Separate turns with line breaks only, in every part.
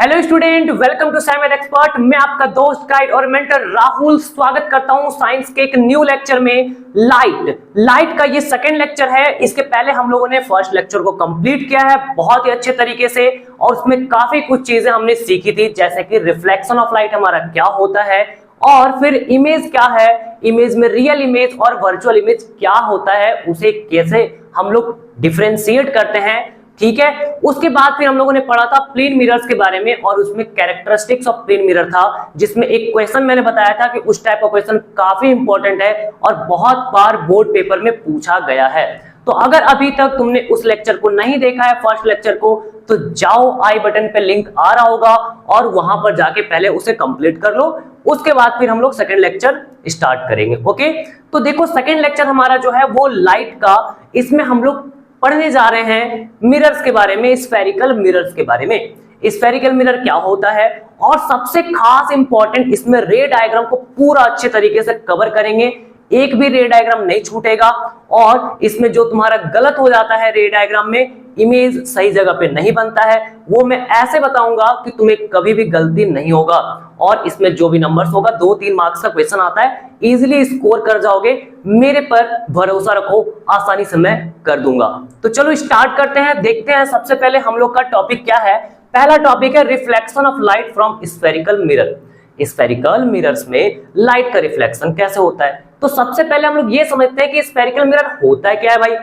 Hello student, welcome to science expert. मैं आपका दोस्त गाइड और मेंटर राहुल स्वागत करता हूं साइंस के एक न्यू लेक्चर में। लाइट का ये सेकंड लेक्चर है। इसके पहले हम लोगों ने फर्स्ट लेक्चर को कंप्लीट किया है बहुत ही अच्छे तरीके से और उसमें काफी कुछ चीजें हमने सीखी थी, जैसे कि रिफ्लेक्शन ऑफ लाइट हमारा क्या होता है और फिर इमेज क्या है, इमेज में रियल इमेज और वर्चुअल इमेज क्या होता है, उसे कैसे हम लोग डिफरेंशिएट करते हैं। ठीक है, उसके बाद फिर हम लोगों ने पढ़ा था प्लेन मिरर्स के बारे में और उसमें कैरेक्टरिस्टिक्स ऑफ प्लेन मिरर था, जिसमें एक क्वेश्चन मैंने बताया था कि उस टाइप का क्वेश्चन काफी इंपॉर्टेंट है और बहुत बार बोर्ड पेपर में पूछा गया है। तो अगर अभी तक तुमने उस लेक्चर को नहीं देखा है, फर्स्ट लेक्चर को, तो जाओ, आई बटन पे लिंक आ रहा होगा और वहां पर जाके पहले उसे कंप्लीट कर लो। उसके बाद फिर हम लोग सेकेंड लेक्चर स्टार्ट करेंगे। ओके, तो देखो सेकेंड लेक्चर हमारा जो है वो लाइट का, इसमें हम लोग पढ़ने जा रहे हैं मिरर्स के बारे में, स्फेरिकल मिरर्स के बारे में। स्फेरिकल मिरर क्या होता है और सबसे खास इंपॉर्टेंट, इसमें रे डायग्राम को पूरा अच्छे तरीके से कवर करेंगे, एक भी रे डायग्राम नहीं छूटेगा। और इसमें जो तुम्हारा गलत हो जाता है रे डायग्राम में, इमेज सही जगह पे नहीं बनता है, वो मैं ऐसे बताऊंगा कि तुम्हें कभी भी गलती नहीं होगा। और इसमें जो भी नंबर्स होगा, 2-3 मार्क्स का क्वेश्चन आता है, इजीली स्कोर कर जाओगे। मेरे पर भरोसा रखो, आसानी से मैं कर दूंगा। तो चलो स्टार्ट करते हैं, देखते हैं सबसे पहले हम लोग का टॉपिक क्या है। पहला टॉपिक है reflection of light from spherical mirror. Spherical mirrors में लाइट का रिफ्लेक्शन कैसे होता है। तो सबसे पहले हम लोग ये समझते हैं कि स्फेरिकल मिरर होता है क्या है भाई।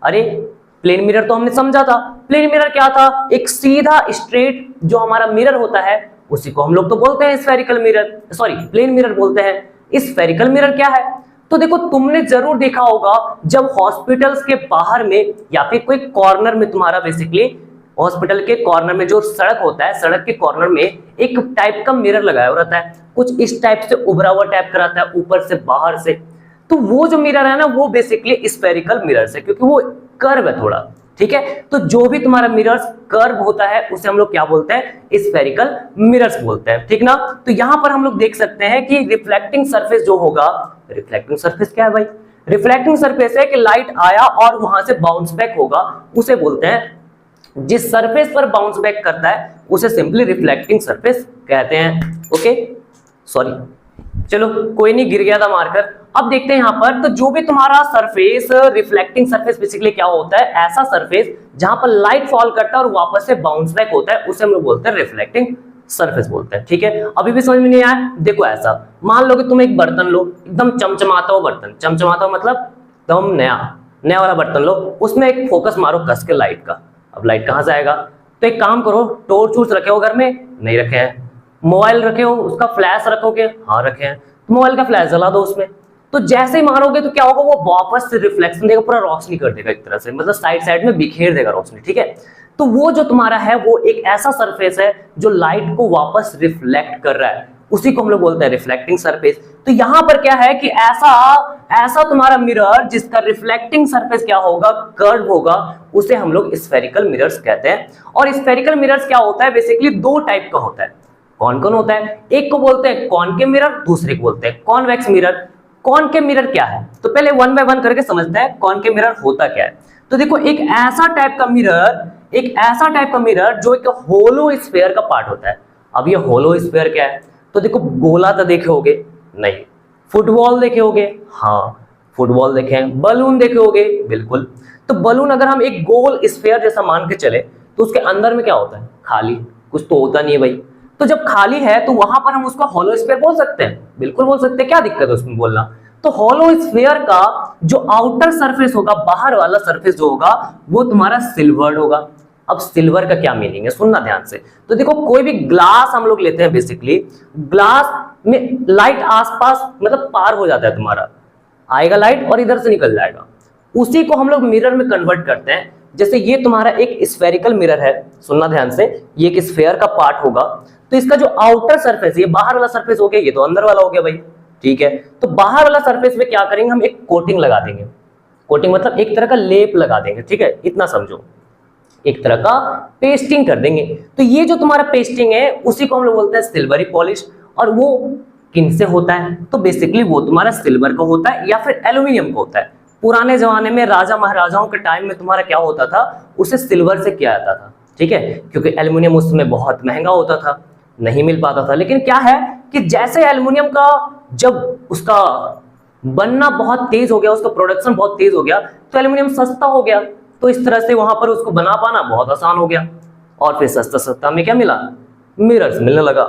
अरे प्लेन मिरर तो हमने समझा था। प्लेन मिरर क्या था, एक सीधा स्ट्रेट जो हमारा मिरर होता है उसी को हम लोग तो बोलते हैं spherical mirror, sorry plane mirror बोलते हैं। स्फेरिकल मिरर क्या है, तो देखो तुमने जरूर देखा होगा जब हॉस्पिटल्स के बाहर में या फिर कोई कॉर्नर में, तुम्हारा बेसिकली हॉस्पिटल के कॉर्नर में जो सड़क होता है, सड़क के कॉर्नर में एक टाइप का मिरर लगाया रहता है, कुछ इस टाइप से उभरा हुआ टाइप का रहता है, ऊपर से बाहर से। तो वो जो मिरर है ना, वो बेसिकली स्फेरिकल मिरर है, क्योंकि वो कर्व है थोड़ा। ठीक है, तो जो भी तुम्हारा मिरर्स कर्व होता है उसे हम लोग क्या बोलते हैं, स्फेरिकल मिरर्स बोलते हैं। ठीक ना, तो यहां पर हम लोग देख सकते हैं कि रिफ्लेक्टिंग सरफेस जो होगा, रिफ्लेक्टिंग सरफेस क्या है भाई, रिफ्लेक्टिंग सरफेस है कि लाइट आया और वहां से बाउंस बैक होगा, उसे बोलते हैं। जिस सरफेस पर बाउंस बैक करता है उसे सिंपली रिफ्लेक्टिंग सरफेस कहते हैं। ओके, सॉरी, चलो कोई नहीं, गिर गया था मार्कर। अब देखते हैं यहां पर, तो जो भी तुम्हारा सरफेस, रिफ्लेक्टिंग सरफेस बेसिकली क्या होता है, ऐसा सरफेस जहां पर लाइट फॉल करता है और वापस से बाउंस बैक होता है, उसे हम लोग बोलते हैं रिफ्लेक्टिंग सरफेस बोलते हैं। ठीक है, अभी भी समझ में नहीं आया, देखो ऐसा मान लो कि तुम एक बर्तन लो, एकदम चमचमाता हुआ बर्तन, चमचमाता हुआ मतलब एकदम नया वाला बर्तन लो, उसमें एक फोकस मारो कस के लाइट का। अब लाइट कहां से आएगा, तो एक काम करो, टॉर्च वूर्च रखे हो घर में, नहीं रखे हैं। मोबाइल रखे हो, उसका फ्लैश रखोगे, हाँ रखे हैं, तो मोबाइल का फ्लैश जला दो उसमें, तो जैसे ही मारोगे तो क्या होगा, वो वापस से रिफ्लेक्शन देगा, पूरा रोशनी कर देगा एक तरह से, मतलब साइड साइड में बिखेर देगा रोशनी। ठीक है, तो वो जो तुम्हारा है वो एक ऐसा सरफेस है जो लाइट को वापस रिफ्लेक्ट कर रहा है, उसी को हम लोग बोलते हैं रिफ्लेक्टिंग सरफेस। तो यहां पर क्या है कि ऐसा तुम्हारा मिरर जिसका रिफ्लेक्टिंग सरफेस क्या होगा, कर्व होगा, उसे हम लोग स्फेरिकल मिरर्स कहते हैं। और स्फेरिकल मिरर्स क्या होता है, बेसिकली 2 टाइप का होता है। कौन कौन होता है, एक को बोलते हैं कॉनकेव मिरर, दूसरे को बोलते हैं कॉन्वेक्स मिरर। कॉनकेव मिरर क्या है, तो पहले 1 बाय 1 करके समझते हैं कॉनकेव मिरर होता क्या है। तो देखो एक ऐसा टाइप का मिरर जो एक होलो स्फीयर का पार्ट होता है। अब ये होलो स्फीयर क्या है, तो देखो गोला तो देखे होगे, नहीं, फुटबॉल देखे होगे, हाँ फुटबॉल देखे हैं, बलून देखे होगे, बिल्कुल। तो बलून अगर हम एक गोल स्फीयर जैसा मान के चले तो उसके अंदर में क्या होता है, खाली, कुछ तो होता नहीं है भाई। तो जब खाली है तो वहां पर हम उसको होलो स्फीयर बोल सकते हैं, बिल्कुल बोल सकते हैं, क्या दिक्कत है उसमें बोलना। तो होलो स्फीयर का जो आउटर सरफेस होगा, बाहर वाला सरफेस जो होगा, वो तुम्हारा सिल्वर्ड होगा। अब सिल्वर का क्या मीनिंग है, सुनना ध्यान से। तो देखो कोई भी ग्लास हम लोग लेते हैं, बेसिकली ग्लास में लाइट आसपास मतलब पार हो जाता है, तुम्हारा आएगा लाइट और इधर से निकल जाएगा, उसी को हम लोग मिरर में कन्वर्ट करते हैं। जैसे ये तुम्हारा एक स्फेरिकल मिरर है, सुनना ध्यान से, ये एक स्फीयर का पार्ट होगा, तो इसका जो आउटर सरफेस, ये बाहर वाला सरफेस हो गया, ये तो अंदर वाला हो गया भाई। ठीक है, तो बाहर वाला सरफेस में क्या करेंगे, हम एक कोटिंग लगा देंगे। कोटिंग मतलब एक तरह का लेप लगा देंगे। ठीक है, इतना समझो, एक तरह का पेस्टिंग कर देंगे। तो ये जो तुम्हारा पेस्टिंग है उसी को हम लोग बोलते हैं सिल्वरी पॉलिश। और वो किन से होता है, तो बेसिकली वो तुम्हारा सिल्वर का होता है या फिर एल्यूमिनियम का होता है। पुराने जमाने में राजा महाराजाओं के टाइम में तुम्हारा क्या होता था, उसे सिल्वर से किया जाता था। ठीक है, क्योंकि एल्युमिनियम उस समय बहुत महंगा होता था, नहीं मिल पाता था। लेकिन क्या है कि जैसे एल्युमिनियम का जब उसका बनना बहुत तेज हो गया, उसका प्रोडक्शन बहुत तेज हो गया, तो एल्युमिनियम सस्ता हो गया, तो इस तरह से वहां पर उसको बना पाना बहुत आसान हो गया। और फिर सस्ता सस्ता में क्या मिला, मिरर्स मिलने लगा।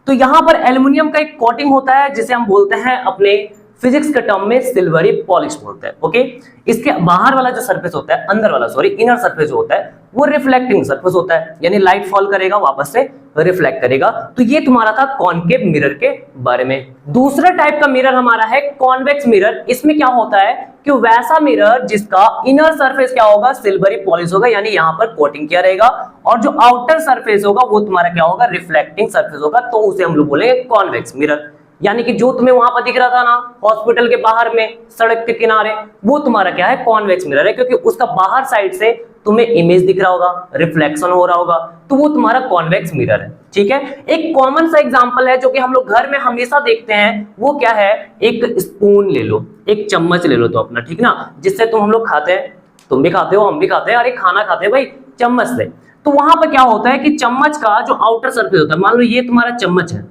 तो यहां पर एल्युमिनियम का एक कोटिंग होता है जिसे हम बोलते हैं अपने फिजिक्स के टर्म में सिल्वरी पॉलिश बोलते हैं। ओके, इसके बाहर वाला जो सरफेस होता है, अंदर वाला सॉरी इनर सरफेस जो होता है वो रिफ्लेक्टिंग सरफेस होता है, यानी लाइट फॉल करेगा वापस से रिफ्लेक्ट करेगा। तो ये तुम्हारा था कॉनकेव मिरर के बारे में। दूसरा टाइप का मिरर हमारा है कॉन्वेक्स मिरर। इसमें क्या होता है कि वैसा मिरर जिसका इनर सरफेस क्या होगा, सिल्वरी पॉलिश होगा, यानी यहां पर कोटिंग किया रहेगा, और जो आउटर सरफेस होगा वो तुम्हारा क्या होगा, रिफ्लेक्टिंग सरफेस होगा, तो उसे हम लोग बोलेंगे कॉन्वेक्स मिरर। यानी कि जो तुम्हें वहां पर दिख रहा था ना हॉस्पिटल के बाहर में सड़क के किनारे, वो तुम्हारा क्या है, कॉन्वेक्स मिरर है, क्योंकि उसका बाहर साइड से तुम्हें इमेज दिख रहा होगा, रिफ्लेक्शन हो रहा होगा, तो वो तुम्हारा कॉन्वेक्स मिरर है। ठीक है, एक कॉमन सा एग्जांपल है जो कि हम लोग घर में हमेशा देखते हैं, वो क्या है, एक स्पून ले लो, एक चम्मच ले लो तो अपना, ठीक ना, जिससे हम लोग खाते हैं, तुम भी खाते हो, हम भी खाते हैं, अरे खाना खाते हैं भाई चम्मच से। तो वहां पर क्या होता है कि चम्मच का जो आउटर सरफेस होता है, मान लो ये तुम्हारा चम्मच है,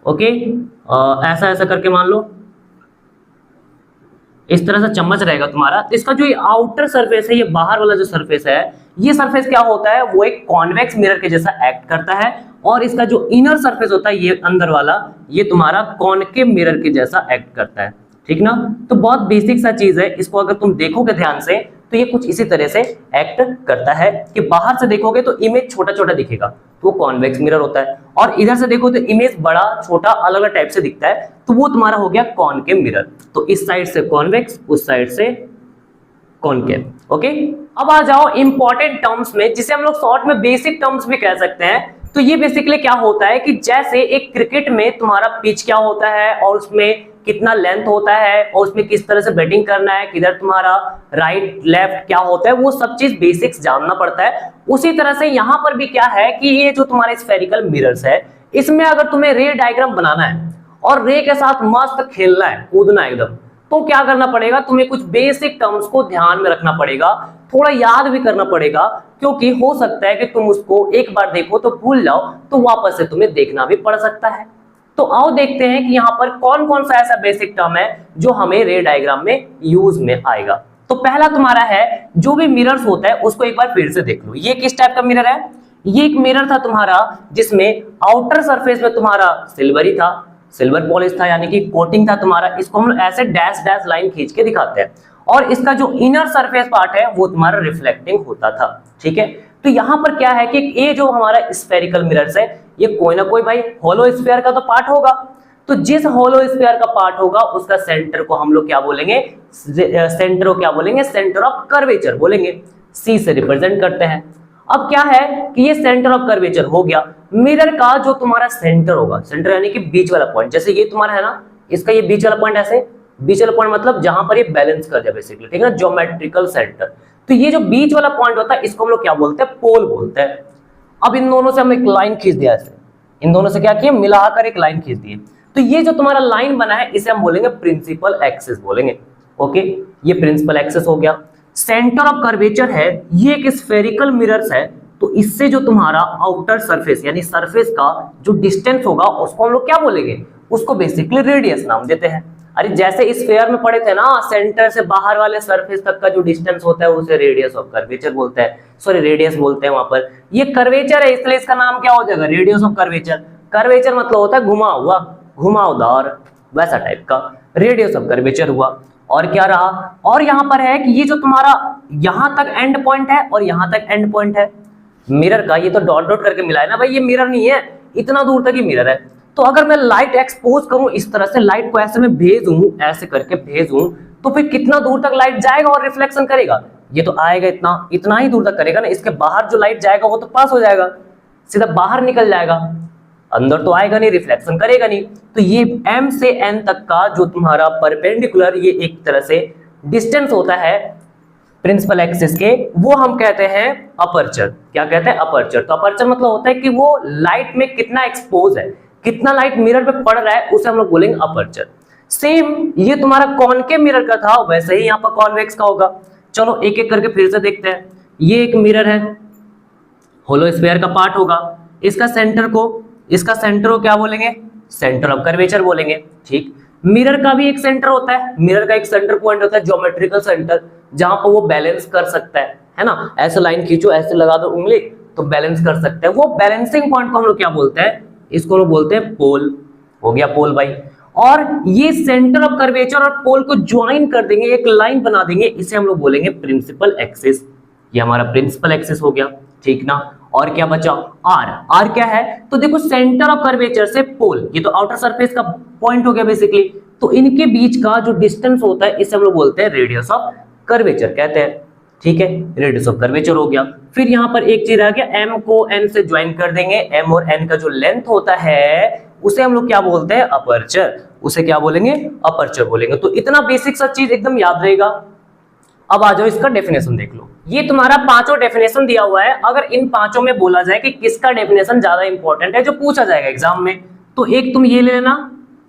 ओके, ऐसा ऐसा करके मान लो इस तरह से चम्मच रहेगा तुम्हारा, तो इसका जो ये आउटर सरफेस है, ये बाहर वाला जो सरफेस है, ये सरफेस क्या होता है, वो एक कॉन्वेक्स मिरर के जैसा एक्ट करता है, और इसका जो इनर सरफेस होता है, ये अंदर वाला, ये तुम्हारा कॉनकेव मिरर के जैसा एक्ट करता है। ठीक ना, तो बहुत बेसिक सा चीज है, इसको अगर तुम देखोगे ध्यान से तो ये कुछ इसी तरह से एक्ट करता है कि बाहर से देखोगे तो इमेज छोटा छोटा दिखेगा, तो वो कॉन्वेक्स मिरर होता है, और इधर से देखो तो इमेज बड़ा छोटा अलग अलग टाइप से दिखता है, तो वो तुम्हारा हो गया कॉनकेव मिरर। तो इस साइड से कॉन्वेक्स, उस साइड से कॉनकेव। ओके, अब आ जाओ इंपॉर्टेंट टर्म्स में, जिसे हम लोग शॉर्ट में बेसिक टर्म्स भी कह सकते हैं। तो ये बेसिकली क्या होता है कि जैसे एक क्रिकेट में तुम्हारा पिच क्या होता है, और उसमें कितना लेंथ होता है, और उसमें किस तरह से बैटिंग करना है, किधर तुम्हारा राइट लेफ्ट क्या होता है, वो सब चीज बेसिक्स जानना पड़ता है। उसी तरह से यहाँ पर भी क्या है कि ये जो तुम्हारे स्फेरिकल मिरर्स है, इसमें अगर तुम्हें रे डायग्राम बनाना है और रे के साथ मस्त खेलना है, कूदना एकदम, तो क्या करना पड़ेगा, तुम्हें कुछ बेसिक टर्म्स को ध्यान में रखना पड़ेगा, थोड़ा याद भी करना पड़ेगा, क्योंकि हो सकता है कि तुम उसको एक बार देखो तो भूल जाओ, तो वापस से तुम्हें देखना भी पड़ सकता है। तो आओ देखते हैं कि यहाँ पर कौन कौन सा ऐसा बेसिक टर्म है जो हमें रे डायग्राम में यूज में आएगा। तो पहला तुम्हारा है, जो भी मिरर्स होता है उसको एक बार फिर से देख लो। ये किस टाइप का मिरर है, ये एक मिरर था तुम्हारा जिसमें आउटर सरफेस में तुम्हारा सिल्वरी था, सिल्वर पॉलिश था, यानी कि कोटिंग था तुम्हारा। इसको हम ऐसे डैश डैश लाइन खींच के दिखाते हैं, और इसका जो इनर सरफेस पार्ट है वो तुम्हारा रिफ्लेक्टिंग होता था। ठीक है, तो यहाँ पर क्या है कि ये जो हमारा स्फेरिकल मिरर्स है, ये कोई ना कोई भाई होलो स्फीयर का तो पार्ट होगा, तो जिस होलो स्फीयर का पार्ट होगा उसका सेंटर को हम लोग क्या बोलेंगे, सेंटर को क्या बोलेंगे, सेंटर ऑफ कर्वेचर बोलेंगे, सी से रिप्रेजेंट करते हैं। अब क्या है कि ये सेंटर ऑफ कर्वेचर हो गया, मिरर का जो तुम्हारा सेंटर होगा, सेंटर यानी कि बीच वाला पॉइंट, जैसे ये तुम्हारा है ना, इसका ये बीच वाला पॉइंट, ऐसे बीच वाला पॉइंट मतलब जहां पर ये बैलेंस कर जाए बेसिकली, ठीक है ना, ज्योमेट्रिकल सेंटर। तो ये जो बीच वाला पॉइंट होता है इसको हम लोग क्या बोलते हैं, पोल बोलते हैं। अब इन दोनों से हम एक लाइन खींच दिया, ऐसे इन दोनों से क्या किया, मिलाकर एक लाइन खींच दी, तो ये जो तुम्हारा लाइन बना है इसे हम बोलेंगे प्रिंसिपल एक्सिस बोलेंगे। ओके, ये प्रिंसिपल एक्सिस हो गया। सेंटर ऑफ कर्वेचर है, ये एक स्फेरिकल मिरर्स है, तो इससे जो तुम्हारा आउटर सरफेस यानी सरफेस का जो डिस्टेंस होगा उसको हम लोग क्या बोलेंगे, उसको बेसिकली रेडियस नाम देते हैं। अरे जैसे इस फेयर में पढ़े थे ना, सेंटर से बाहर वाले सरफेस तक का जो डिस्टेंस होता है उसे रेडियस ऑफ कर्वेचर बोलते हैं, सॉरी रेडियस बोलते हैं। वहां पर ये कर्वेचर है इसलिए इसका नाम क्या हो जाएगा, रेडियस ऑफ कर्वेचर। कर्वेचर मतलब होता है घुमा हुआ, घुमावदार, वैसा टाइप का रेडियस ऑफ कर्वेचर हुआ। और क्या रहा, और यहां पर है कि ये जो तुम्हारा यहां तक एंड पॉइंट है और यहां तक एंड पॉइंट है मिरर का, ये तो डॉट डॉट करके मिला है ना भाई, ये मिरर नहीं है, इतना दूर तक ही मिरर है। तो अगर मैं लाइट एक्सपोज करूं इस तरह से, लाइट को ऐसे में भेजूं, ऐसे करके भेजूं, तो फिर कितना दूर तक लाइट जाएगा और रिफ्लेक्शन करेगा, ये तो आएगा इतना, इतना ही दूर तक करेगा ना। इसके बाहर जो लाइट जाएगा वो तो पास हो जाएगा, सीधा बाहर निकल जाएगा, अंदर तो आएगा नहीं, रिफ्लेक्शन करेगा नहीं। तो ये m से n तक का जो तुम्हारा परपेंडिकुलर ये एक तरह से डिस्टेंस होता है प्रिंसिपल एक्सिस के, वो हम कहते हैं अपर्चर। क्या कहते हैं, अपर्चर। तो अपर्चर मतलब होता है कि वो लाइट में कितना एक्सपोज है, कितना लाइट मिरर पे पड़ रहा है, उसे हम लोग बोलेंगे अपर्चर। सेम ये तुम्हारा कॉनकेव मिरर का था, वैसे ही यहाँ पर कॉन्वेक्स का होगा। चलो एक एक करके फिर से देखते हैं। ये एक मिरर है, होलो स्फीयर का पार्ट होगा, इसका सेंटर को क्या बोलेंगे, सेंटर ऑफ कर्वेचर बोलेंगे। ठीक, मिरर का भी एक सेंटर होता है, मिरर का एक सेंटर पॉइंट होता है, ज्योमेट्रिकल सेंटर, जहां पर वो बैलेंस कर सकता है ना। ऐसे लाइन खींचो, ऐसे लगा दो उंगली तो बैलेंस कर सकते हैं। वो बैलेंसिंग पॉइंट को हम लोग क्या बोलते हैं, इसको लोग बोलते हैं पोल। हो गया पोल भाई। और ये सेंटर ऑफ कर्वेचर और पोल को ज्वाइन कर देंगे, एक लाइन बना देंगे, इसे हम लोग बोलेंगे प्रिंसिपल एक्सिस। ये हमारा प्रिंसिपल एक्सिस हो गया। ठीक ना। और क्या बचा, आर क्या है, तो देखो सेंटर ऑफ कर्वेचर से पोल, ये तो आउटर सरफेस का पॉइंट हो गया बेसिकली, तो इनके बीच का जो डिस्टेंस होता है इसे हम लोग बोलते हैं रेडियस ऑफ कर्वेचर कहते हैं। ठीक है, रेडियस ऑफ कर्वेचर हो गया। फिर यहां पर एक चीज आ गया, एम को एन से ज्वाइन कर देंगे, एम और एन का जो लेंथ होता है उसे हम लोग क्या बोलते हैं, अपर्चर। उसे क्या बोलेंगे, अपर्चर बोलेंगे। तो इतना बेसिक सा चीज एकदम याद रहेगा। अब आ जाओ इसका डेफिनेशन देख लो। ये तुम्हारा पांचों डेफिनेशन दिया हुआ है। अगर इन पांचों में बोला जाए कि किसका डेफिनेशन ज्यादा इंपॉर्टेंट है जो पूछा जाएगा एग्जाम में, तो एक तुम ये ले लेना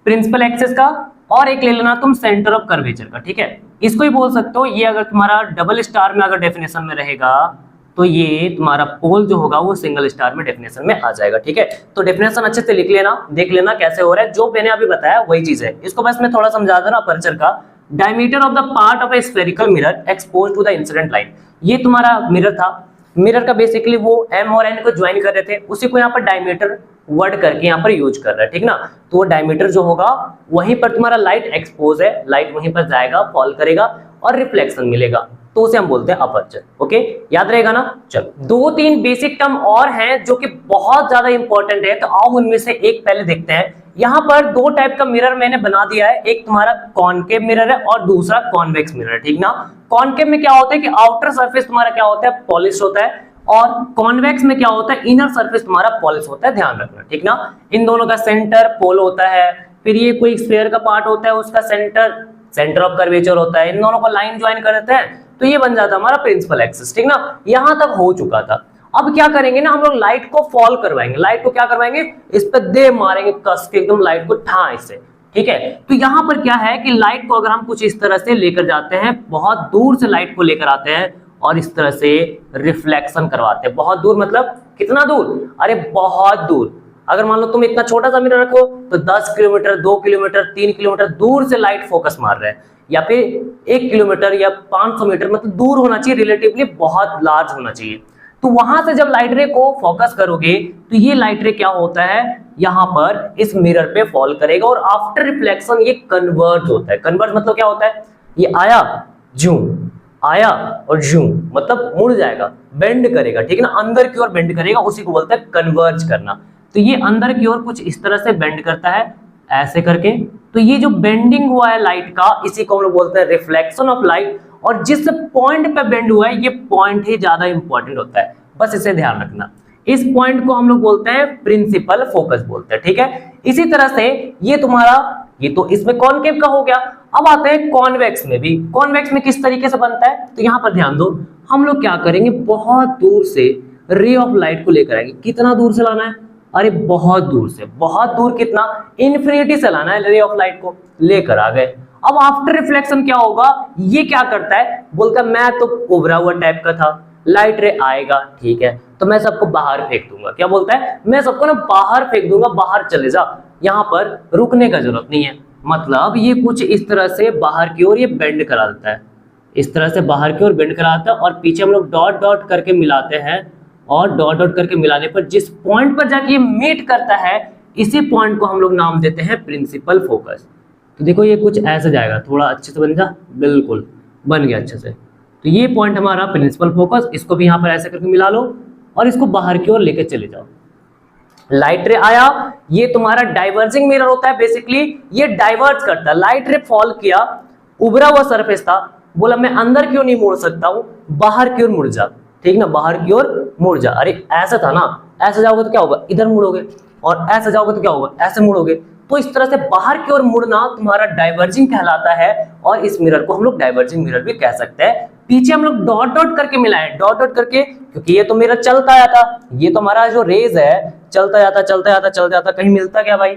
प्रिंसिपल एक्सिस का, और एक ले लेना तुम सेंटर ऑफ कर्वेचर का। ठीक है, इसको ही बोल सकते हो। ये अगर तुम्हारा डबल स्टार में अगर डेफिनेशन में रहेगा तो ये तुम्हारा पोल जो होगा वो सिंगल स्टार में डेफिनेशन में आ जाएगा। ठीक है, तो डेफिनेशन अच्छे से लिख लेना, देख लेना कैसे हो रहा है। जो मैंने अभी बताया वही चीज है, इसको बस मैं थोड़ा समझा दूं ना। अपर्चर का diameter of the part of a spherical mirror exposed to the incident line. ये तुम्हारा मिरर था, मिरर का बेसिकली वो एम और एन को ज्वाइन कर रहे थे, उसी को यहाँ पर डायमीटर वर्ड करके यहाँ पर यूज कर रहा है। ठीक ना, तो वो डायमीटर जो होगा वहीं पर तुम्हारा लाइट एक्सपोज है, लाइट वहीं पर जाएगा, फॉल करेगा और रिफ्लेक्शन मिलेगा, तो उसे हम बोलते हैं अपर्चर। ओके, याद रहेगा ना। चलो, दो तीन बेसिक टर्म और हैं जो कि बहुत ज्यादा इंपॉर्टेंट है, तो आओ उनमें से एक पहले देखते हैं। यहाँ पर दो टाइप का मिरर मैंने बना दिया है, एक तुम्हारा कॉनकेव मिरर है और दूसरा कॉन्वेक्स मिरर है। ठीक ना, कॉनकेव में क्या होता है कि आउटर सरफेस तुम्हारा क्या होता है, पॉलिश होता है, और कॉन्वेक्स में क्या होता है, इनर सरफेस तुम्हारा पॉलिश होता है, ध्यान रखना। ठीक ना, इन दोनों का सेंटर पोल होता है, फिर ये कोई स्फीयर का पार्ट होता है, उसका सेंटर ऑफ कर्वेचर होता है, इन दोनों को लाइन ज्वाइन कर देते हैं, तो ये बन जाता है हमारा प्रिंसिपल एक्सिस। ठीक ना, यहां तक हो चुका था। अब क्या करेंगे ना, हम लोग लाइट को फॉल करवाएंगे, लाइट को क्या करवाएंगे, इस पे दे मारेंगे कस के एकदम लाइट को ठाई से। ठीक है, तो यहां पर क्या है कि लाइट को अगर हम कुछ इस तरह से लेकर जाते हैं, बहुत दूर से लाइट को लेकर आते हैं और इस तरह से रिफ्लेक्शन करवाते हैं। बहुत दूर मतलब कितना दूर, अरे बहुत दूर। अगर मान लो तुम इतना छोटा सा मिरर रखो तो 10 किलोमीटर, 2 किलोमीटर, 3 किलोमीटर दूर से लाइट फोकस मार रहा है, या फिर 1 किलोमीटर या 500 मीटर, मतलब दूर होना चाहिए, रिलेटिवली बहुत लार्ज होना चाहिए। तो वहां से जब लाइट रे को फोकस करोगे तो ये लाइट रे क्या होता है, यहां पर इस मिरर पे फॉल करेगा और आफ्टर रिफ्लेक्शन ये कन्वर्ज होता है। कन्वर्ज मतलब क्या होता है, ये आया जूम, आया और जूम, मतलब मुड़ जाएगा, बेंड करेगा। ठीक है ना, अंदर की ओर बेंड करेगा, उसी को बोलते हैं कन्वर्ज करना। तो ये अंदर की ओर कुछ इस तरह से बेंड करता है, ऐसे करके। तो ये जो बेंडिंग हुआ है लाइट का, इसी को हम लोग बोलते हैं रिफ्लेक्शन ऑफ लाइट। और जिस पॉइंट पे बेंड हुआ है, ये पॉइंट ही ज्यादा इंपॉर्टेंट होता है, बस इसे ध्यान रखना। इस पॉइंट को हम लोग बोलते हैं प्रिंसिपल फोकस बोलते हैं। ठीक है, इसी तरह से ये तुम्हारा, ये तो इसमें कॉनकेव का हो गया। अब आते हैं कॉन्वेक्स में भी। कॉन्वेक्स में किस तरीके से बनता है, तो यहां पर ध्यान दो, हम लोग क्या करेंगे, बहुत दूर से रे ऑफ लाइट को लेकर आएंगे। कितना दूर से लाना है, अरे बहुत दूर से, बहुत दूर कितना, इन्फिनिटी से लाना है, रे ऑफ लाइट को लेकर आ गए। अब आफ्टर रिफ्लेक्शन क्या होगा, ये क्या करता है, बोलता है मैं तो उभरा हुआ टाइप का था, लाइट रे आएगा, ठीक है, तो मैं सबको बाहर फेंक दूंगा। क्या बोलता है, मैं सबको ना बाहर फेंक दूंगा, बाहर चले जा, यहां पर रुकने का जरूरत नहीं है। मतलब ये कुछ इस तरह से बाहर की ओर ये बेंड करा देता है, इस तरह से बाहर की ओर बेंड करा देता है, और पीछे हम लोग डॉट डॉट करके मिलाते हैं, और डॉट डॉट करके मिलाने पर जिस पॉइंट पर जाके ये मीट करता है, इसी पॉइंट को हम लोग नाम देते हैं प्रिंसिपल फोकस। तो देखो ये कुछ ऐसे जाएगा, थोड़ा अच्छे से बन जा, बिल्कुल बन गया अच्छे से। तो ये पॉइंट हमारा प्रिंसिपल फोकस, इसको भी यहाँ पर ऐसे करके मिला लो और इसको बाहर की ओर लेके चले जाओ। लाइट रे आया, ये तुम्हारा डाइवर्जिंग मिरर होता है, बेसिकली ये डाइवर्ज करता है। लाइट रे फॉल किया, उभरा हुआ सरफेस था, बोला मैं अंदर क्यों नहीं मुड़ सकता हूं, बाहर की ओर मुड़ जा, ठीक ना, बाहर की ओर मुड़ जा। अरे ऐसा था ना, ऐसे जाओगे तो क्या होगा, इधर मुड़ोगे, और ऐसे जाओगे तो क्या होगा, ऐसे मुड़ोगे। तो इस तरह से बाहर की ओर मुड़ना तुम्हारा डाइवर्जिंग कहलाता है, और इस मिरर को हम लोग डाइवर्जिंग मिरर भी कह सकते हैं। पीछे हम लोग डॉट डॉट करके मिलाए, डॉट डॉट करके, क्योंकि ये तो मिरर चलता आया था, ये तो हमारा जो रेज है चलता जाता चलता जाता चलता जाता, कहीं मिलता क्या भाई,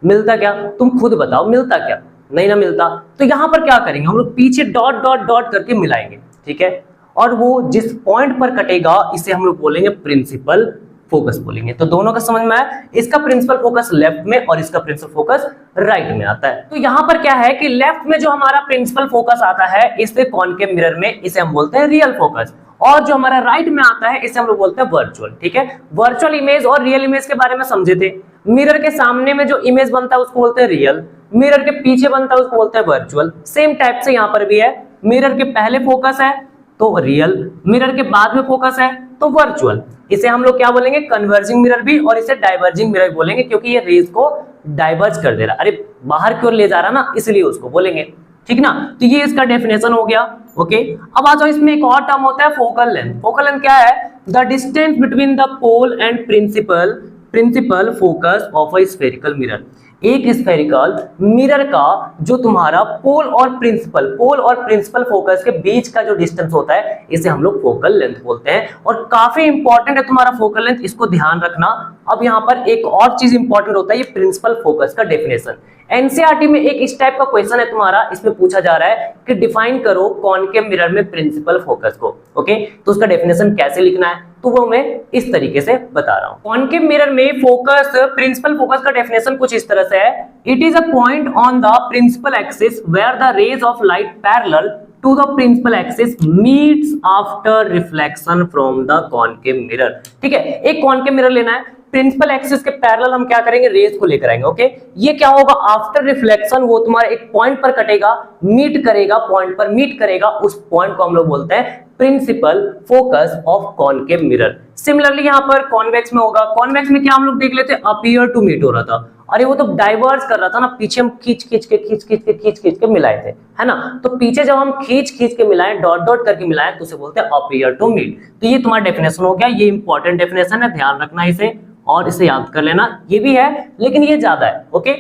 मिलता क्या, तुम खुद बताओ, मिलता क्या, नहीं ना मिलता। तो यहाँ पर क्या करेंगे हम लोग, पीछे डॉट डॉट डॉट करके मिलाएंगे, ठीक है। और वो जिस पॉइंट पर कटेगा इसे हम लोग बोलेंगे प्रिंसिपल फोकस बोलेंगे। तो दोनों का समझ में आया, इसका प्रिंसिपल फोकस लेफ्ट में और इसका प्रिंसिपल फोकस राइट में आता है। तो यहां पर क्या है कि लेफ्ट में जो हमारा प्रिंसिपल फोकस आता है इसे कॉनकेव मिरर में इसे हम बोलते हैं रियल फोकस, और जो हमारा राइट में आता है इसे हम लोग बोलते हैं वर्चुअल। ठीक है, वर्चुअल इमेज और रियल इमेज के बारे में समझे थे। मिरर के सामने में जो इमेज बनता है उसको बोलते हैं रियल, मिरर के पीछे बनता है उसको बोलते हैं वर्चुअल। सेम टाइप से यहाँ पर भी है, मिरर के पहले फोकस है तो रियल, मिरर के बाद में फोकस है तो वर्चुअल। इसे हम लोग क्या बोलेंगे, कन्वर्जिंग मिरर भी, और इसे डाइवर्जिंग मिरर बोलेंगे, क्योंकि ये रेज को डाइवर्ज कर दे रहा, अरे बाहर की ओर ले जा रहा ना, इसलिए उसको बोलेंगे। ठीक ना, तो ये इसका डेफिनेशन हो गया। ओके, अब आ जाओ, इसमें एक और टर्म होता है फोकल लेंथ। फोकल लेंथ क्या है, the distance between the pole and principal focus of a spherical mirror. एक स्फेरिकल मिरर का जो तुम्हारा पोल और प्रिंसिपल फोकस के बीच का जो डिस्टेंस होता है इसे हम लोग फोकल लेंथ बोलते हैं, और काफी इंपॉर्टेंट है तुम्हारा फोकल लेंथ, इसको ध्यान रखना। अब यहाँ पर एक और चीज इंपॉर्टेंट होता है, ये प्रिंसिपल फोकस का डेफिनेशन। एनसीईआरटी में एक इस टाइप का क्वेश्चन है तुम्हारा, इसमें पूछा जा रहा है कि डिफाइन करो कॉनकेव मिरर में प्रिंसिपल फोकस को। ओके, तो उसका डेफिनेशन कैसे लिखना है तो वो मैं इस तरीके से बता रहा हूं। कॉनकेव मिरर में फोकस, प्रिंसिपल फोकस का डेफिनेशन कुछ इस तरह से है, it is a point on the principal axis where the rays of light parallel to the principal axis meets after reflection from the concave mirror. ठीक है, एक कॉनकेव मिरर लेना है, प्रिंसिपल एक्सिस के पैरेलल हम क्या करेंगे, रेज को लेकर आएंगे। ओके, ये क्या होगा, आफ्टर रिफ्लेक्शन वो तुम्हारे एक पॉइंट पर कटेगा, मीट करेगा, पॉइंट पर मीट करेगा, उस पॉइंट को हम लोग बोलते हैं principal focus of concave mirror. Similarly यहाँ पर कॉन्वेक्स में होगा, कॉन्वेक्स में क्या हम लोग देख लेते हैं, अपीयर टू मीट हो रहा था, अरे वो तो डाइवर्ज कर रहा था ना, पीछे हम खींच के मिलाए थे, है ना, तो पीछे जब हम खींच के मिलाए, डॉट डॉट करके मिलाए तो उसे बोलते हैं अपीयर टू मीट। तो ये तुम्हारा डेफिनेशन हो गया, ये इंपॉर्टेंट डेफिनेशन है, ध्यान रखना इसे और इसे याद कर लेना। ये भी है लेकिन ये ज्यादा है। ओके,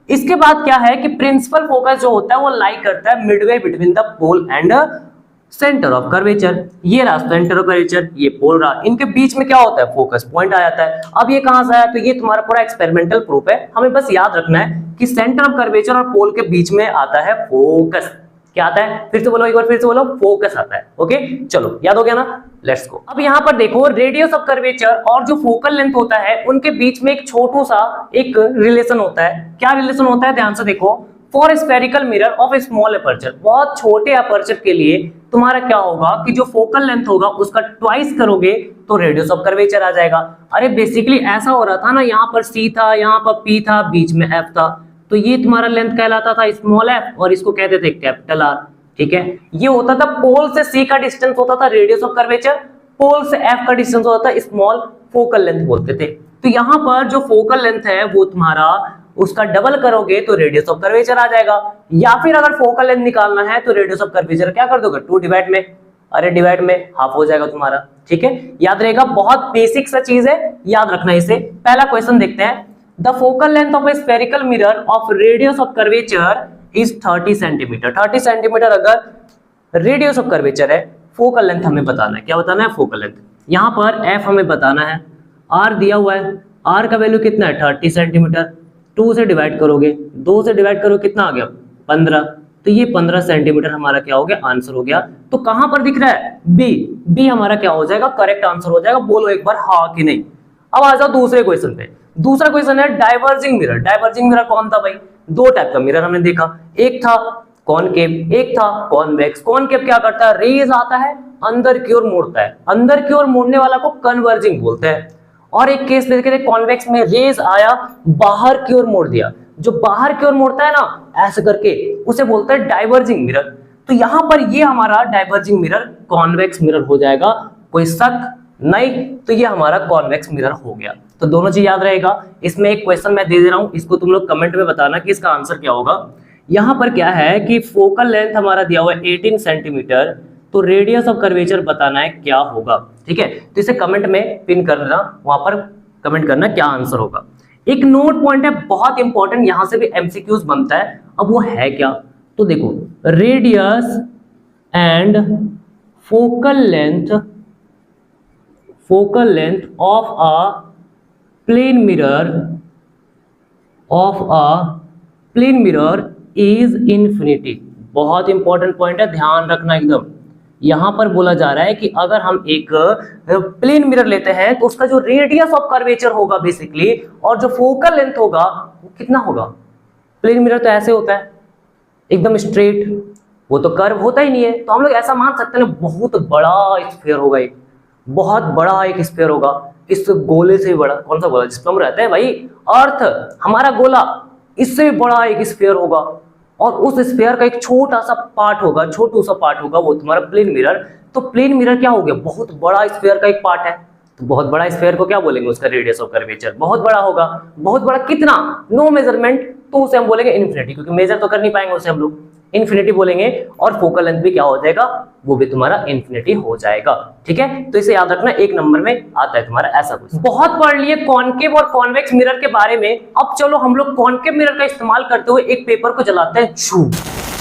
इसके बाद क्या है कि प्रिंसिपल फोकस जो होता है वो लाई करता है midway between the pole and centre of curvature. ये रास्ता सेंटर ऑफ कर्वेचर, ये पोल रहा, इनके बीच में क्या होता है, फोकस पॉइंट आ जाता है। अब ये कहां से आया, तो ये तुम्हारा पूरा एक्सपेरिमेंटल प्रूफ है, हमें बस याद रखना है कि सेंटर ऑफ कर्वेचर और पोल के बीच में आता है फोकस। क्या आता है, फिर से बोलो एक बार, फिर से बोलो, फोकस आता है। ओके, चलो याद हो गया ना, लेट्स गो। अब यहाँ पर देखो, रेडियस ऑफ कर्वेचर और जो फोकल लेंथ होता है उनके बीच में एक छोटू सा एक रिलेशन होता है। क्या रिलेशन होता है, ध्यान से देखो, for spherical mirror of A small aperture, बहुत छोटे अपर्चर के लिए तुम्हारा क्या होगा कि जो फोकल लेंथ होगा उसका ट्वाइस करोगे तो रेडियस ऑफ कर्वेचर आ जाएगा। अरे बेसिकली ऐसा हो रहा था ना, यहाँ पर सी था, यहाँ पर पी था, बीच में एफ था, तो ये तुम्हारा लेंथ कहलाता था स्मॉल एफ और इसको कहते थे कैपिटल आर। ठीक है, ये होता था पोल से सी का डिस्टेंस होता था रेडियस ऑफ कर्वेचर, पोल से एफ का डिस्टेंस होता था स्मॉल फोकल लेंथ बोलते थे। तो यहाँ पर जो फोकल लेंथ है वो तुम्हारा उसका डबल करोगे तो रेडियस ऑफ कर्वेचर आ जाएगा, या फिर अगर फोकल लेंथ निकालना है तो रेडियस ऑफ कर्वेचर क्या कर दोगे, 2 डिवाइड में, अरे डिवाइड में हाफ हो जाएगा तुम्हारा। ठीक है, याद रहेगा, बहुत बेसिक सा चीज है, याद रखना इसे। पहला क्वेश्चन देखते हैं, the focal length of a spherical mirror of radius of curvature is 30 centimetre. 30 centimetre अगर रेडियस ऑफ कर्वेचर है, फोकल लेंथ हमें बताना है, क्या बताना है, फोकल लेंथ। यहाँ पर एफ हमें बताना है, आर दिया हुआ है, आर का वैल्यू कितना है 30 सेंटीमीटर, 2 से डिवाइड करोगे, 2 से डिवाइड करोगे कितना आ गया 15, तो ये 15 सेंटीमीटर हमारा क्या हो गया, आंसर हो गया। तो कहां पर दिख रहा है, बी, बी हमारा क्या हो जाएगा, करेक्ट आंसर हो जाएगा। बोलो एक बार हाँ कि नहीं। अब आ जाओ दूसरे क्वेश्चन पे। दूसरा क्वेश्चन है डाइवर्जिंग मिरर। डाइवर्जिंग मिरर कौन था भाई, 2 टाइप का मिरर हमने देखा, एक था कॉनकेव, एक था कॉन्वेक्स। कॉनकेव क्या करता है, रेज आता है अंदर की ओर मोड़ता है, अंदर की ओर मोड़ने वाला को कन्वर्जिंग बोलते हैं। और एक केस में देखे थे कॉन्वेक्स में रेज आया बाहर की ओर मोड़ दिया, जो बाहर की ओर मोड़ता है ना ऐसे करके उसे बोलते हैं डाइवर्जिंग मिरर। तो यहां पर ये हमारा डाइवर्जिंग मिरर कॉन्वेक्स मिरर हो जाएगा, कोई शक नहीं, तो ये हमारा कॉन्वेक्स मिरर हो गया। तो दोनों चीज याद रहेगा। इसमें एक क्वेश्चन मैं दे दे रहा हूं, इसको तुम लोग कमेंट में बताना कि इसका आंसर क्या होगा। यहां पर क्या है कि फोकल लेंथ हमारा दिया हुआ है 18 सेंटीमीटर, तो रेडियस ऑफ कर्वेचर बताना है क्या होगा। ठीक है, तो इसे कमेंट में पिन करना, वहां पर कमेंट करना क्या आंसर होगा। एक नोट पॉइंट है बहुत इंपॉर्टेंट, यहां से भी एमसीक्यूज बनता है। अब वो है क्या, तो देखो, radius and focal length of a plane mirror is infinity. बहुत इंपॉर्टेंट पॉइंट है, ध्यान रखना एकदम। यहां पर बोला जा रहा है कि अगर हम एक प्लेन मिरर लेते हैं तो उसका जो रेडियस ऑफ कर्वेचर होगा बेसिकली, और जो फोकल लेंथ होगा वो कितना होगा। प्लेन मिरर तो ऐसे होता है एकदम स्ट्रेट, वो तो कर्व होता ही नहीं है, तो हम लोग ऐसा मान सकते हैं बहुत बड़ा स्फीयर होगा, एक बहुत बड़ा एक स्फीयर होगा, इस गोले से भी बड़ा। कौन सा गोला जिस पर हम रहते हैं भाई, अर्थ, हमारा गोला, इससे भी बड़ा एक स्फीयर होगा, और उस स्फीयर का एक छोटा सा पार्ट होगा, छोटू सा पार्ट होगा, वो तुम्हारा प्लेन मिरर। तो प्लेन मिरर क्या हो गया, बहुत बड़ा स्फीयर का एक पार्ट है। तो बहुत बड़ा स्फीयर को क्या बोलेंगे, उसका रेडियस ऑफ कर्वेचर बहुत बड़ा होगा। बहुत बड़ा कितना, नो मेजरमेंट, तो उसे हम बोलेंगे इन्फिनिटी, क्योंकि मेजर तो कर नहीं पाएंगे उसे हम लोग, इन्फिनिटी बोलेंगे। और फोकल लेंथ भी क्या हो जाएगा, वो भी तुम्हारा इन्फिनिटी हो जाएगा। ठीक है, तो इसे याद रखना, एक नंबर में आता है तुम्हारा ऐसा कुछ। बहुत पढ़ लिए कॉनकेव और कॉन्वेक्स मिरर के बारे में। अब चलो हम लोग कॉनकेव मिरर का इस्तेमाल करते हुए एक पेपर को जलाते हैं, छू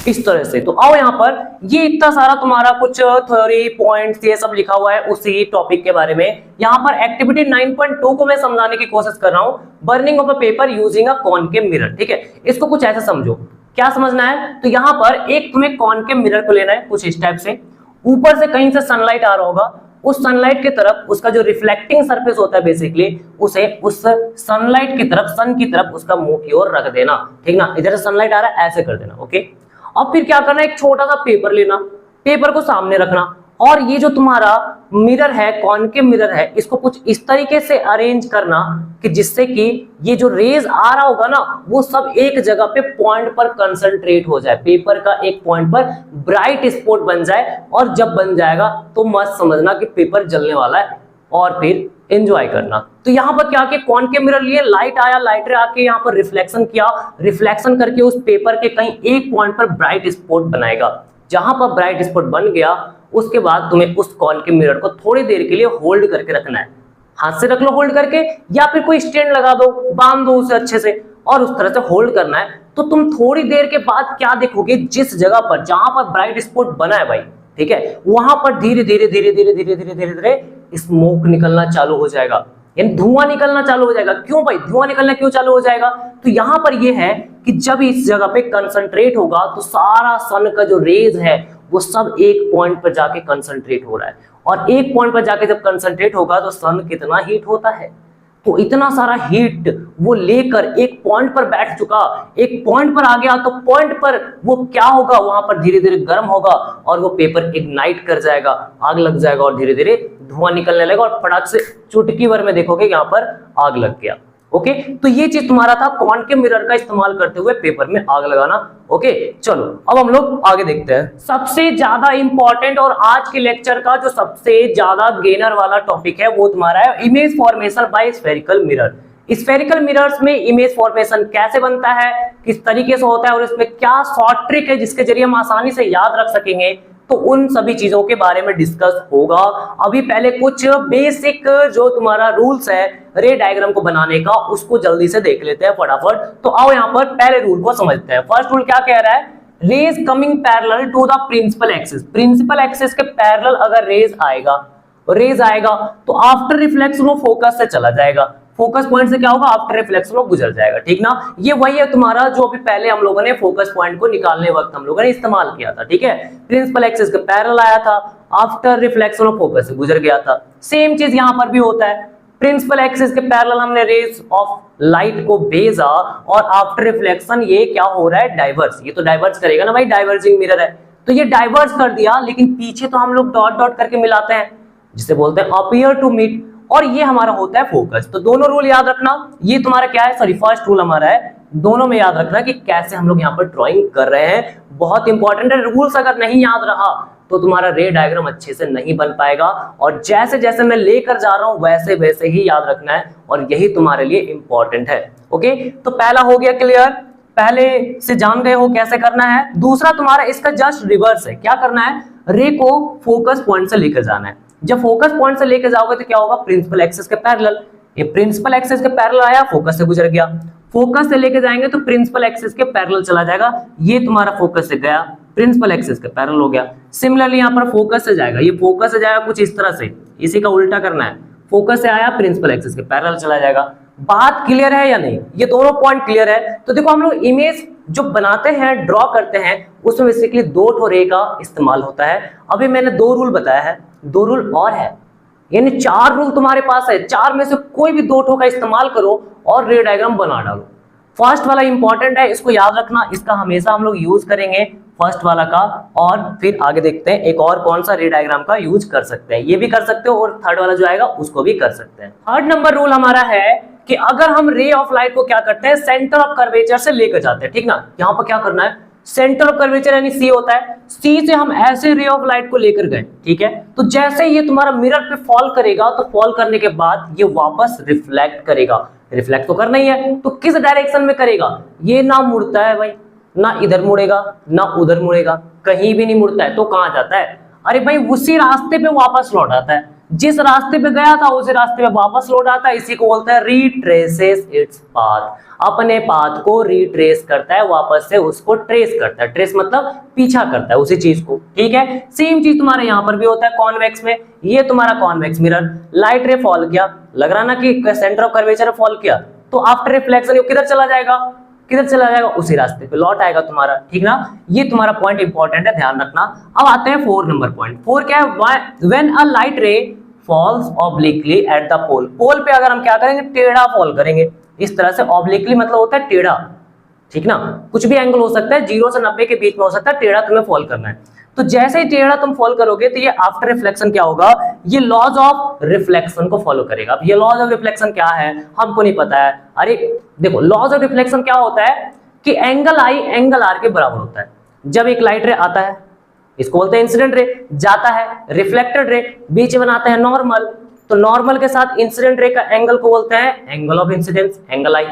इस तरह से। तो आओ यहाँ पर, ये इतना सारा तुम्हारा कुछ थ्योरी पॉइंट्स ये सब लिखा हुआ है उसी टॉपिक के बारे में। यहाँ पर एक्टिविटी 9.2 को मैं समझाने की कोशिश कर रहा हूँ, burning of a paper using a concave mirror. ठीक है, इसको कुछ ऐसा समझो, क्या समझना है। तो यहाँ पर एक तुम्हें कॉनकेव मिरर को लेना है, कुछ इस टाइप से, ऊपर से कहीं से सनलाइट आ रहा होगा, उस सनलाइट की तरफ उसका जो रिफ्लेक्टिंग सरफेस होता है बेसिकली, उसे उस सनलाइट की तरफ, सन की तरफ उसका मुंह की ओर रख देना। ठीक ना, इधर से सनलाइट आ रहा है, ऐसे कर देना। ओके, अब फिर क्या करना है, एक छोटा सा पेपर लेना, पेपर को सामने रखना, और ये जो तुम्हारा मिरर है, कॉनकेव मिरर है, इसको कुछ इस तरीके से अरेंज करना कि जिससे कि ये जो रेज आ रहा होगा ना, वो सब एक जगह पे पॉइंट पर कंसंट्रेट हो जाए, पेपर का एक पॉइंट पर ब्राइट स्पॉट बन जाए। और जब बन जाएगा तो मत समझना कि पेपर जलने वाला है, और फिर एंजॉय करना। तो यहाँ पर क्या किया, कॉनकेव मिरर लिए, लाइट आया, लाइट आके यहाँ पर रिफ्लेक्शन किया, रिफ्लेक्शन करके उस पेपर के कहीं एक पॉइंट पर ब्राइट स्पॉट बनाएगा। जहां पर ब्राइट स्पॉट बन गया, उसके बाद तुम्हें उस कॉनकेव मिरर को थोड़ी देर के लिए होल्ड करके रखना है, हाथ से रख लो होल्ड करके, या फिर कोई स्टैंड लगा दो, बांध दो उसे अच्छे से, और उस तरह से होल्ड करना है। तो तुम थोड़ी देर के बाद क्या देखोगे, जिस जगह पर जहां पर ब्राइट स्पॉट बना है भाई, ठीक है, वहां पर धीरे धीरे धीरे धीरे धीरे धीरे धीरे धीरे स्मोक निकलना चालू हो जाएगा, यानी धुआं निकलना चालू हो जाएगा। क्यों भाई, धुआं निकलना क्यों चालू हो जाएगा, तो यहां पर यह है कि जब इस जगह पे कंसंट्रेट होगा तो सारा सन का जो रेज है वो सब एक पॉइंट पर जाके कंसंट्रेट हो रहा है, और एक पॉइंट पर जाके जब कंसंट्रेट होगा तो सन कितना हीट होता है, तो इतना सारा हीट वो लेकर एक पॉइंट पर बैठ चुका, एक पॉइंट पर आ गया, तो पॉइंट पर वो क्या होगा, वहां पर धीरे धीरे गर्म होगा, और वो पेपर इग्नाइट कर जाएगा, आग लग जाएगा, और धीरे धीरे धुआं निकलने लगेगा, और फटाक से चुटकी भर में देखोगे यहाँ पर आग लग गया। ओके, तो ये चीज तुम्हारा था कॉनकेव मिरर का इस्तेमाल करते हुए पेपर में आग लगाना। ओके, चलो अब हम लोग आगे देखते हैं। सबसे ज्यादा इंपॉर्टेंट और आज के लेक्चर का जो सबसे ज्यादा गेनर वाला टॉपिक है वो तुम्हारा है image formation by spherical mirror. Spherical mirrors में इमेज फॉर्मेशन कैसे बनता है, किस तरीके से होता है, और इसमें क्या शॉर्ट ट्रिक है जिसके जरिए हम आसानी से याद रख सकेंगे, तो उन सभी चीजों के बारे में डिस्कस होगा। अभी पहले कुछ बेसिक जो तुम्हारा रूल्स है रे डायग्राम को बनाने का, उसको जल्दी से देख लेते हैं फटाफट। तो आओ यहाँ पर पहले रूल को समझते हैं। फर्स्ट रूल क्या कह रहा है, rays coming parallel to the principal axis. Principal axis के पैरेलल अगर रेज आएगा तो आफ्टर रिफ्लेक्शन वो फोकस से चला जाएगा, फोकस पॉइंट से क्या होगा, आफ्टर रिफ्लेक्शन वो गुजर जाएगा। ठीक ना, ये वही है तुम्हारा जो अभी पहले हम लोगों ने फोकस पॉइंट को निकालने वक्त हम लोगों ने इस्तेमाल किया था। ठीक है, प्रिंसिपल एक्सिस के पैरेलल आया था, आफ्टर रिफ्लेक्शन वो फोकस से गुजर गया था। सेम चीज यहां पर भी होता है, प्रिंसिपल एक्सिस के पैरेलल हमने रेज ऑफ लाइट को भेजा, और आफ्टर रिफ्लेक्शन ये क्या हो रहा है, डाइवर्स। ये तो डाइवर्स करेगा ना भाई, डाइवर्जिंग मिरर है, तो ये डाइवर्स कर दिया, लेकिन पीछे तो हम लोग डॉट डॉट करके मिलाते हैं, जिसे बोलते हैं अपीयर टू मीट, और ये हमारा होता है फोकस। तो दोनों रूल याद रखना, ये तुम्हारा क्या है, सॉरी फर्स्ट रूल हमारा है, दोनों में याद रखना कि कैसे हम लोग यहाँ पर ड्राइंग कर रहे हैं, बहुत इंपॉर्टेंट है। रूल्स अगर नहीं याद रहा तो तुम्हारा रे डायग्राम अच्छे से नहीं बन पाएगा, और जैसे जैसे मैं लेकर जा रहा हूं वैसे वैसे ही याद रखना है, और यही तुम्हारे लिए इंपॉर्टेंट है। ओके, तो पहला हो गया क्लियर, पहले से जान गए हो कैसे करना है। दूसरा तुम्हारा इसका जस्ट रिवर्स है, क्या करना है, रे को फोकस पॉइंट से लेकर जाना है। जब फोकस पॉइंट से लेकर जाओगे तो क्या होगा, प्रिंसिपल एक्सिस के पैरेलल, ये प्रिंसिपल एक्सिस के पैरेलल आया, फोकस से गुजर गया, फोकस से लेके जाएंगे तो प्रिंसिपल एक्सिस के पैरेलल चला जाएगा, ये तुम्हारा फोकस से गया, प्रिंसिपल एक्सिस के पैरेलल हो गया। सिमिलरली यहाँ पर फोकस से जाएगा, ये फोकस से जाएगा कुछ इस तरह से, इसी का उल्टा करना है, फोकस से आया प्रिंसिपल एक्सिस के पैरेलल चला जाएगा। बात क्लियर है या नहीं, ये दोनों पॉइंट क्लियर है। तो देखो हम लोग इमेज जो बनाते हैं, ड्रॉ करते हैं, उसमें बेसिकली 2 ठो रे का इस्तेमाल होता है। अभी मैंने 2 रूल बताया है, 2 रूल और है, यानी 4 रूल तुम्हारे पास है। 4 में से कोई भी 2 ठो का इस्तेमाल करो और रे डायग्राम बना डालो। फर्स्ट वाला इंपॉर्टेंट है, इसको याद रखना, इसका हमेशा हम लोग यूज करेंगे फर्स्ट वाला का। और फिर आगे देखते हैं एक और कौन सा रे डायग्राम का यूज कर सकते हैं, ये भी कर सकते हो और थर्ड वाला जो आएगा उसको भी कर सकते हैं। थर्ड नंबर रूल हमारा है कि अगर हम रे ऑफ लाइट को क्या करते हैं, सेंटर ऑफ कर्वेचर से लेकर जाते हैं, ठीक ना। यहाँ पर क्या करना है, सेंटर ऑफ कर्वेचर यानी सी होता है, सी से हम ऐसे रे ऑफ लाइट को लेकर गए, ठीक है। तो जैसे ये तुम्हारा मिरर पे फॉल करेगा, तो फॉल करने के बाद ये वापस रिफ्लेक्ट करेगा। रिफ्लेक्ट तो करना ही है, तो किस डायरेक्शन में करेगा, ये ना मुड़ता है भाई, ना इधर मुड़ेगा ना उधर मुड़ेगा, कहीं भी नहीं मुड़ता है। तो कहां जाता है, अरे भाई उसी रास्ते पे वापस लौट आता है, जिस रास्ते पे गया था उसी रास्ते पे वापस लौट आता है। इसी को बोलते हैं रिट्रेसेस इट्स पाथ, अपने पाथ को रिट्रेस करता है, वापस से उसको ट्रेस करता है। ट्रेस मतलब पीछा करता है उसी चीज को, ठीक है। सेम चीज तुम्हारे यहाँ पर भी होता है कॉन्वेक्स में। ये तुम्हारा कॉन्वेक्स मिरर, लाइट रे फॉल किया, लग रहा ना कि सेंटर ऑफ कर्वेचर फॉल किया, तो आफ्टर रिफ्लेक्शन ये किधर चला जाएगा, किधर चला जाएगा, उसी रास्ते पे लौट आएगा तुम्हारा, ठीक ना। ये तुम्हारा पॉइंट इंपॉर्टेंट है, ध्यान रखना। अब आते हैं 4 नंबर पॉइंट। 4 क्या है, when a light ray falls obliquely at the pole. Pole पे अगर हम क्या करेंगे, टेढ़ा फॉल करेंगे, इस तरह से। ऑब्लिकली मतलब होता है टेढ़ा, ठीक ना। कुछ भी एंगल हो सकता है, 0 से 90 के बीच में हो सकता है, टेढ़ा तुम्हें फॉल करना है। तो जैसे ही टेढ़ा तुम फॉल करोगे तो ये आफ्टर रिफ्लेक्शन क्या होगा, ये लॉज ऑफ रिफ्लेक्शन को फॉलो करेगा। अब ये लॉज ऑफ रिफ्लेक्शन क्या है हमको नहीं पता है। अरे देखो, लॉज ऑफ रिफ्लेक्शन क्या होता है कि एंगल आई एंगल आर के बराबर होता है। जब एक लाइट रे आता है, इसको बोलते हैं इंसिडेंट रे, जाता है रिफ्लेक्टेड रे, बीच में बनाते हैं नॉर्मल, तो नॉर्मल के साथ इंसिडेंट रे का एंगल को बोलते हैं angle of incidence, angle I.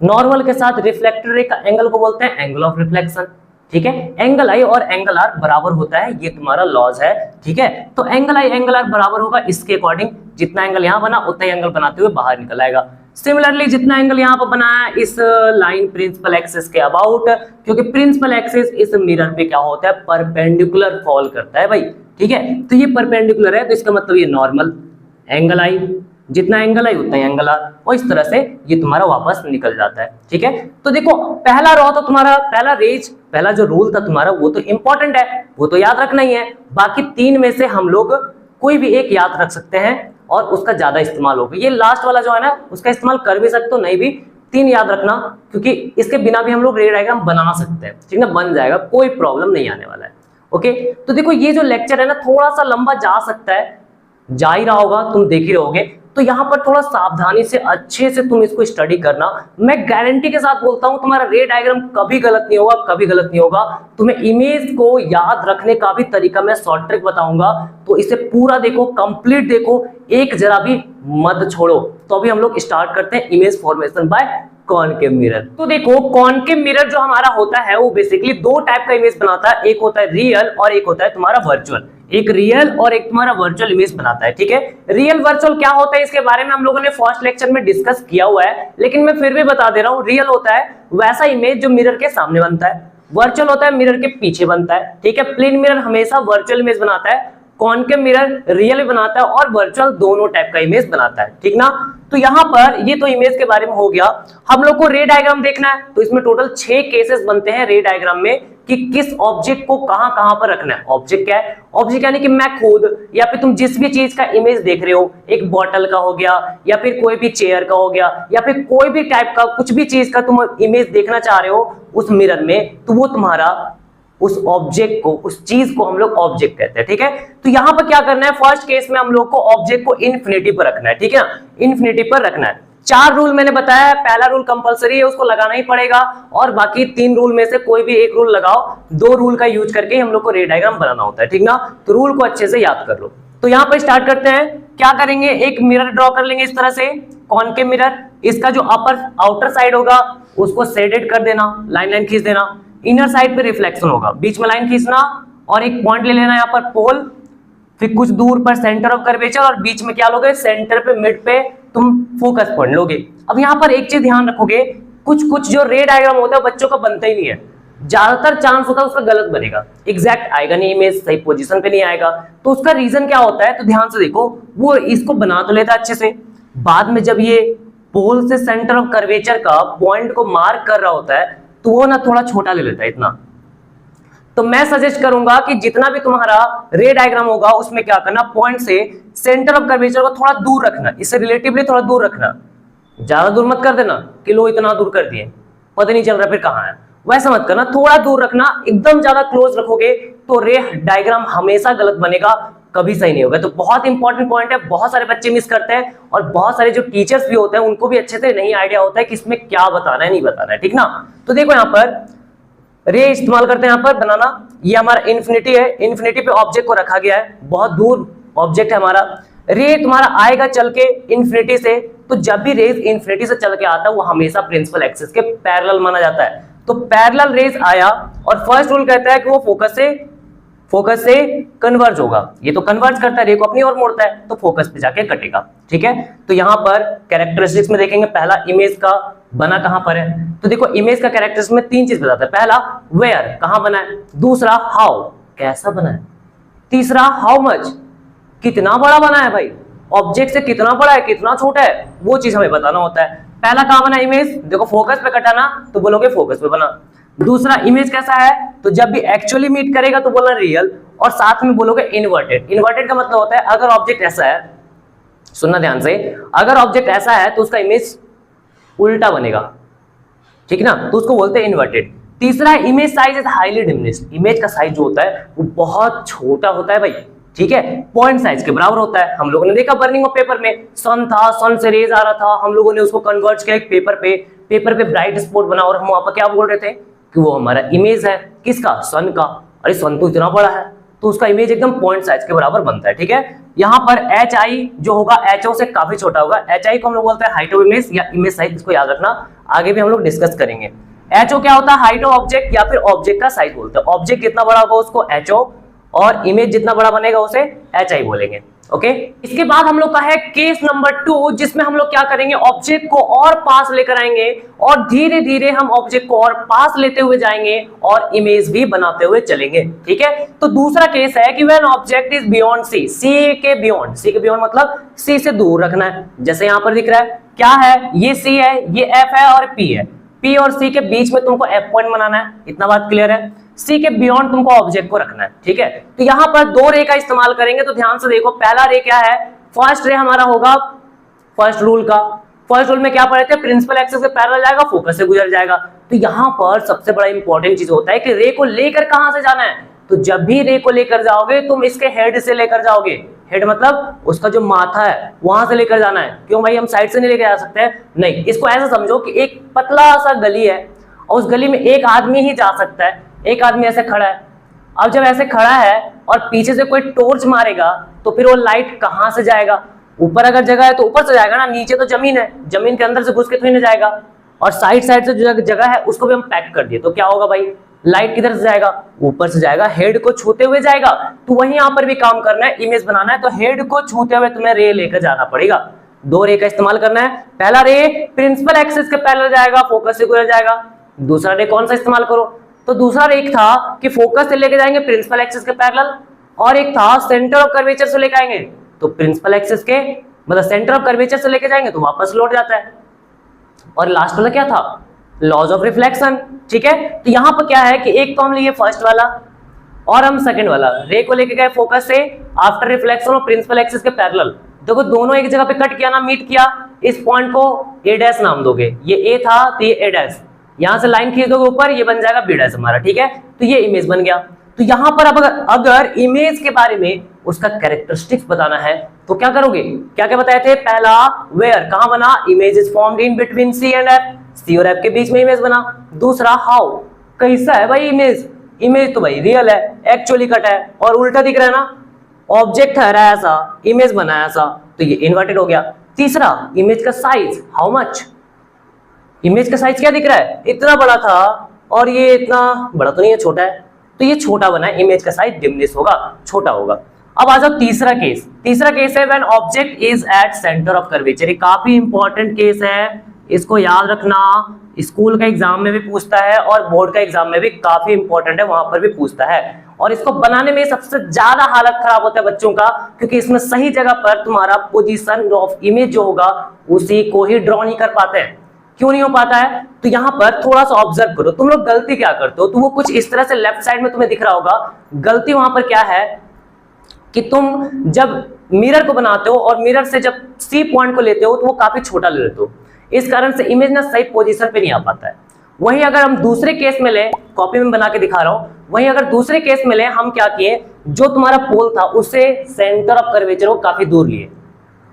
Normal के साथ रिफ्लेक्टेड रे का एंगल को बोलते हैं एंगल ऑफ रिफ्लेक्शन, ठीक है। एंगल आई और एंगल आर बराबर होता है, ये तुम्हारा लॉज है, ठीक है। तो एंगल आई एंगल आर बराबर होगा, इसके अकॉर्डिंग जितना एंगल यहां बना उतना ही एंगल बनाते हुए बाहर निकल आएगा। सिमिलरली जितना एंगल यहाँ पर बना है इस लाइन प्रिंसिपल एक्सिस के अबाउट, क्योंकि प्रिंसिपल एक्सिस इस मिरर पे क्या होता है, परपेंडिकुलर फॉल करता है भाई, ठीक है। तो ये परपेंडिकुलर है, तो इसका मतलब ये नॉर्मल, एंगल आई, जितना एंगल आई उतना एंगल आर, और इस तरह से ये तुम्हारा वापस निकल जाता है, ठीक है। तो देखो पहला रॉ तो तुम्हारा, पहला रेज, पहला जो रूल था तुम्हारा वो तो इंपॉर्टेंट है, वो तो याद रखना ही है। बाकी 3 में से हम लोग कोई भी एक याद रख सकते हैं और उसका ज्यादा इस्तेमाल होगा। ये लास्ट वाला जो है ना, उसका इस्तेमाल कर भी सकते हो, नहीं भी। 3 याद रखना, क्योंकि इसके बिना भी हम लोग रे डायग्राम बना सकते हैं, ठीक है, बन जाएगा, कोई प्रॉब्लम नहीं आने वाला है। ओके, तो देखो ये जो लेक्चर है ना थोड़ा सा लंबा जा सकता है, जा ही रहा होगा, तुम देख ही रहोगे। तो यहाँ पर थोड़ा सावधानी से अच्छे से तुम इसको स्टडी करना। मैं गारंटी के साथ बोलता हूँ तुम्हारा रे डायग्राम कभी गलत नहीं होगा, कभी गलत नहीं होगा। तुम्हें इमेज को याद रखने का भी तरीका मैं शॉर्ट ट्रिक बताऊंगा, तो इसे पूरा देखो, कंप्लीट देखो, एक जरा भी मत छोड़ो। तो अभी हम लोग स्टार्ट करते हैं image formation by concave mirror. तो देखो कॉनकेव मिरर जो हमारा होता है वो बेसिकली 2 टाइप का इमेज बनाता है, एक होता है रियल और एक होता है तुम्हारा वर्चुअल। एक रियल और एक तुम्हारा वर्चुअल इमेज बनाता है, ठीक है। रियल वर्चुअल क्या होता है इसके बारे में हम लोगों ने फर्स्ट लेक्चर में डिस्कस किया हुआ है, लेकिन मैं फिर भी बता दे रहा हूँ। रियल होता है वैसा इमेज जो मिरर के सामने बनता है, वर्चुअल होता है मिरर के पीछे बनता है, ठीक है। प्लेन मिरर हमेशा वर्चुअल इमेज बनाता है, कॉनकेव मिरर रियल बनाता है और वर्चुअल दोनों टाइप का इमेज बनाता है, ठीक ना। तो यहाँ पर ये तो इमेज के बारे में हो गया। हम लोग को रे डायग्राम देखना है, तो इसमें टोटल 6 केसेस बनते हैं रे डायग्राम में कि किस ऑब्जेक्ट को कहां पर रखना है। ऑब्जेक्ट क्या है, ऑब्जेक्ट यानी कि मैं खुद या फिर तुम जिस भी चीज का इमेज देख रहे हो, एक बॉटल का हो गया या फिर कोई भी चेयर का हो गया या फिर कोई भी टाइप का कुछ भी चीज का तुम इमेज देखना चाह रहे हो उस मिरर में, तो वो तुम्हारा उस ऑब्जेक्ट को, उस चीज को हम लोग ऑब्जेक्ट कहते हैं, ठीक है। तो यहां पर क्या करना है, फर्स्ट केस में हम लोग को ऑब्जेक्ट को इन्फिनिटी पर रखना है, ठीक है, इन्फिनिटी पर रखना है। 4 रूल मैंने बताया है, पहला रूल कंपलसरी है, उसको लगाना ही पड़ेगा, और बाकी 3 रूल में से कोई भी एक रूल लगाओ। 2 रूल का यूज करके हम लोग को रे डायग्राम बनाना होता है, ठीक ना। तो रूल को अच्छे से याद कर लो। तो यहाँ पर स्टार्ट करते हैं, क्या करेंगे, एक मिरर ड्रॉ कर लेंगे इस तरह से, कॉनकेव मिरर। इसका जो अपर आउटर साइड होगा उसको शेडेड कर देना, लाइन लाइन खींच देना। इनर साइड पे रिफ्लेक्शन होगा, बीच में लाइन खींचना और एक पॉइंट ले लेना यहाँ पर पोल, फिर कुछ दूर पर सेंटर ऑफ कर्वेचर, और बीच में क्या लोगे, सेंटर पे मिड पे तुम फोकस पॉइंट लोगे। अब यहाँ पर एक चीज ध्यान रखोगे, कुछ जो रे डायग्राम होता है बच्चों का बनता ही नहीं है, ज्यादातर चांस होता है उसका गलत बनेगा, एग्जैक्ट आएगा नहीं, इमेज सही पोजीशन पे नहीं आएगा। तो उसका रीजन क्या होता है, तो ध्यान से देखो, वो इसको बना तो लेता अच्छे से, बाद में जब ये पोल से सेंटर ऑफ कर्वेचर का पॉइंट को मार्क कर रहा होता है तो वो ना थोड़ा छोटा ले लेता है इतना। तो मैं सजेस्ट करूंगा कि जितना भी तुम्हारा रे डायग्राम होगा उसमें क्या करना, पॉइंट से सेंटर ऑफ कर्वेचर को थोड़ा दूर रखना, इससे रिलेटिवली थोड़ा दूर रखना, ज्यादा दूर मत कर देना कि लो इतना दूर कर दिए पता नहीं चल रहा फिर कहां है, वैसा मत करना, थोड़ा दूर रखना। एकदम ज्यादा क्लोज रखोगे तो रे डायग्राम हमेशा गलत बनेगा, कभी सही नहीं होगा। तो बहुत इंपॉर्टेंट पॉइंट है, बहुत सारे बच्चे मिस करते हैं और बहुत सारे जो टीचर्स भी होते हैं उनको भी अच्छे से नहीं आइडिया होता है कि इसमें क्या बताना है नहीं बताना है, ठीक ना। तो देखो यहाँ पर रे इस्तेमाल करते हैं यहाँ पर बनाना, ये हमारा इन्फिनिटी है, इन्फिनिटी पे ऑब्जेक्ट को रखा गया है, बहुत दूर ऑब्जेक्ट है हमारा। रे तुम्हारा आएगा चल के इन्फिनिटी से, तो जब भी रेज इन्फिनिटी से चल के आता है वो हमेशा प्रिंसिपल एक्सिस के पैरेलल माना जाता है। तो पैरेलल रेज आया और फर्स्ट रूल कहता है कि वो फोकस से कन्वर्ज होगा, ये तो कन्वर्ज करता है, रे को अपनी ओर मोड़ता है तो फोकस पे जाके कटेगा, ठीक है। तो यहाँ पर कैरेक्टरिस्टिक्स में देखेंगे, पहला इमेज का बना कहां पर है, तो देखो इमेज का कैरेक्टरिस्टिक्स में 3 चीज बताता है, पहला वेयर कहां बना है, दूसरा हाउ कैसा बना है, तीसरा हाउ मच कितना बड़ा बना है, भाई ऑब्जेक्ट से कितना बड़ा है कितना छोटा है वो चीज हमें बताना होता है। पहला कहां बना इमेज, देखो फोकस पे कटाना तो बोलोगे फोकस पे बना, दूसरा इमेज कैसा है, तो जब भी एक्चुअली मीट करेगा तो बोलना रियल, और साथ में बोलोगे इन्वर्टेड। इन्वर्टेड का मतलब होता है अगर ऑब्जेक्ट ऐसा है, सुनना ध्यान से, अगर ऑब्जेक्ट ऐसा है तो उसका इमेज उल्टा बनेगा, ठीक ना, तो उसको बोलते हैं इन्वर्टेड। तीसरा image size is highly diminished, image का साइज जो होता है वो बहुत छोटा होता है भाई, ठीक है, पॉइंट साइज के बराबर होता है। हम लोगों ने देखा बर्निंग ऑफ पेपर में सन था, सन से रेज आ रहा था, हम लोगों ने उसको कन्वर्ट किया एक पेपर पे ब्राइट स्पॉट बना, और हम वहां पर क्या बोल रहे थे कि वो हमारा इमेज है किसका, सन का, अरे सन तो इतना बड़ा है तो उसका इमेज एकदम पॉइंट साइज के बराबर बनता है, ठीक है। यहाँ पर एच आई जो होगा एच ओ से काफी छोटा होगा, एच आई को हम लोग बोलते हैं हाइट ऑफ इमेज या इमेज साइज, इसको याद रखना, आगे भी हम लोग डिस्कस करेंगे। एच ओ क्या होता है, हाइट ऑफ ऑब्जेक्ट या फिर ऑब्जेक्ट का साइज बोलते हैं, ऑब्जेक्ट कितना बड़ा होगा उसको एच ओ, और इमेज जितना बड़ा बनेगा उसे एच आई बोलेंगे, ओके। इसके बाद हम लोग का है केस नंबर 2, जिसमें हम लोग क्या करेंगे, ऑब्जेक्ट को और पास लेकर आएंगे और धीरे धीरे हम ऑब्जेक्ट को और पास लेते हुए जाएंगे और इमेज भी बनाते हुए चलेंगे, ठीक है। तो दूसरा केस है कि when object is beyond C, C के बियॉन्ड मतलब सी से दूर रखना है, जैसे यहां पर दिख रहा है क्या है, ये सी है, ये एफ है और पी है, पी और सी के बीच में तुमको एफ पॉइंट बनाना है, इतना बात क्लियर है। सी के बियॉन्ड तुमको ऑब्जेक्ट को रखना है, ठीक है। तो यहां पर 2 रे का इस्तेमाल करेंगे, तो ध्यान से देखो, पहला रे क्या है, फर्स्ट रे हमारा होगा फर्स्ट रूल का, फर्स्ट रूल में क्या पढ़े थे, प्रिंसिपल एक्सिस से पैरेलल जाएगा, फोकस से गुजर जाएगा। तो यहां पर सबसे बड़ा इंपॉर्टेंट चीज होता है कि रे को लेकर कहां से जाना है, तो जब भी रे को लेकर जाओगे तुम इसके हेड से लेकर जाओगे, हेड मतलब उसका जो माथा है वहां से लेकर जाना है। क्यों भाई, हम साइड से नहीं लेकर जा सकते हैं, नहीं, इसको ऐसा समझो कि एक पतला सा गली है और उस गली में एक आदमी ही जा सकता है, एक आदमी ऐसे खड़ा है, अब जब ऐसे खड़ा है और पीछे से कोई टॉर्च मारेगा तो फिर वो लाइट कहां से जाएगा, ऊपर अगर जगह है तो ऊपर से जाएगा ना, नीचे तो जमीन है, जमीन के अंदर से घुस के थोड़ी ना जाएगा, और साइड से जो जगह है उसको भी हम पैक कर दिए, तो क्या होगा भाई, लाइट किधर से जाएगा, ऊपर से जाएगा, हेड को छूते हुए जाएगा। तो वहीं यहाँ पर भी काम करना है, इमेज बनाना है, तो हेड को छूते हुए तुम्हें रे लेकर जाना पड़ेगा। 2 रे का इस्तेमाल करना है, पहला रे प्रिंसिपल एक्सिस के पैरेलल जाएगा, फोकस से गुजर जाएगा। दूसरा रे कौन सा इस्तेमाल करो, तो दूसरा रे एक था कि फोकस से लेके जाएंगे प्रिंसिपल एक्सिस के पैरेलल, और एक था सेंटर ऑफ कर्वेचर से लेके आएंगे, तो प्रिंसिपल एक्सिस के मतलब सेंटर ऑफ कर्वेचर से लेके जाएंगे तो वापस लौट जाता है। और लास्ट वाला क्या था, लॉज ऑफ रिफ्लेक्शन, ठीक है। तो यहां पर क्या है कि एक तो हम लिए फर्स्ट वाला और हम सेकंड वाला, रे को लेके गए फोकस से आफ्टर रिफ्लेक्शन और प्रिंसिपल एक्सिस के पैरेलल, देखो दोनों एक जगह पे कट किया ना, मीट किया, इस पॉइंट को ए डैश नाम दोगे, ये ए था तो ये ए डैश, यहां से लाइन खींच दोगे ऊपर, ये बन जाएगा बी डैश हमारा, ठीक है। तो ये इमेज बन गया। तो यहां पर अब अगर इमेज के बारे में उसका कैरेक्टरिस्टिक्स बताना है तो क्या करोगे, क्या क्या बताए थे, पहला वेयर कहां बना, image is formed in between C and F, C और एफ के बीच में इमेज बना। दूसरा हाउ, कैसा है भाई इमेज, इमेज तो भाई रियल है, एक्चुअली कट है और उल्टा दिख रहा है ना, ऑब्जेक्ट है ऐसा, इमेज बना ऐसा, तो ये इन्वर्टेड हो गया। तीसरा इमेज का साइज, हाउ मच, इमेज का साइज क्या दिख रहा है, इतना बड़ा था और ये इतना बड़ा तो नहीं है, छोटा है, तो ये छोटा बना है, इमेज का साइज डिमिनिश होगा, छोटा होगा। अब आ जाओ तीसरा केस, तीसरा केस है when object is at centre of curvature, ये काफी इंपॉर्टेंट केस है, इसको याद रखना, स्कूल का एग्जाम में भी पूछता है और बोर्ड का एग्जाम में भी काफी इंपॉर्टेंट है, वहां पर भी पूछता है। और इसको बनाने में सबसे ज्यादा हालत खराब होता है बच्चों का, क्योंकि इसमें सही जगह पर तुम्हारा पोजीशन ऑफ इमेज जो होगा उसी को ही ड्रॉ नहीं कर पाते हैं। क्यों नहीं हो पाता है? तो यहाँ पर थोड़ा सा ऑब्जर्व करो, तुम लोग गलती क्या करते हो। तो वो कुछ इस तरह से लेफ्ट साइड में तुम्हें दिख रहा होगा। गलती वहां पर क्या है कि तुम जब मिरर को बनाते हो और मिरर से जब सी पॉइंट को लेते हो तो वो काफी छोटा ले लेते हो, इस कारण से इमेज ना सही पोजीशन पे नहीं आ पाता है। वहीं अगर हम दूसरे केस में ले, कॉपी में बना के दिखा रहा हूं, वहीं अगर दूसरे केस में ले, हम क्या किए, जो तुम्हारा पोल था उससे सेंटर ऑफ कर्वेचर को काफी दूर लिए,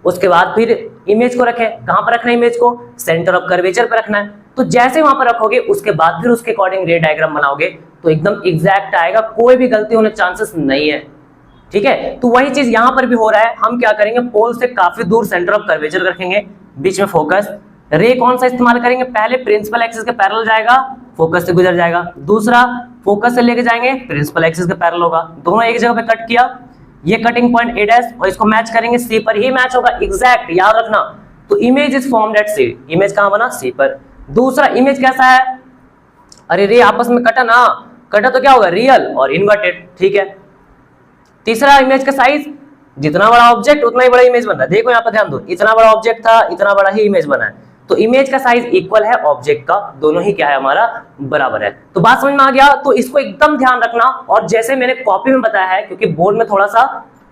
उसके बाद फिर इमेज को रखे। कहां पर रखना है इमेज को? सेंटर ऑफ कर्वेचर पर रखना है। तो जैसे वहां पर रखोगे उसके बाद फिर उसके अकॉर्डिंग रे डायग्राम बनाओगे तो एकदम एग्जैक्ट आएगा, कोई भी गलती होने चांसेस नहीं है। ठीक है, तो वही चीज यहां पर भी हो रहा है। हम क्या करेंगे, पोल से काफी दूर सेंटर ऑफ कर्वेचर रखेंगे, बीच में फोकस। रे कौन सा इस्तेमाल करेंगे? पहले प्रिंसिपल एक्सिस के पैरेलल जाएगा, फोकस से गुजर जाएगा। दूसरा फोकस से लेके जाएंगे, प्रिंसिपल एक्सिस के पैरेलल होगा। दोनों एक जगह पे कट किया, ये कटिंग पॉइंट ए डैश और इसको मैच करेंगे, सी पर ही मैच होगा, एग्जैक्ट, याद रखना। तो image is formed at C, image कहां बना? सी पर। दूसरा इमेज कैसा है? अरे रे आपस में कटा ना, कटा तो क्या होगा? रियल और इन्वर्टेड। ठीक है, तीसरा इमेज का साइज, जितना बड़ा ऑब्जेक्ट उतना ही बड़ा इमेज बन रहा है। देखो यहाँ पर ध्यान दो, इतना बड़ा ऑब्जेक्ट था, इतना बड़ा ही इमेज बना है। तो इमेज का साइज इक्वल है ऑब्जेक्ट का, दोनों ही क्या है हमारा? बराबर है। तो बात समझ में आ गया? तो इसको एकदम ध्यान रखना। और जैसे मैंने कॉपी में बताया है, क्योंकि बोर्ड में थोड़ा सा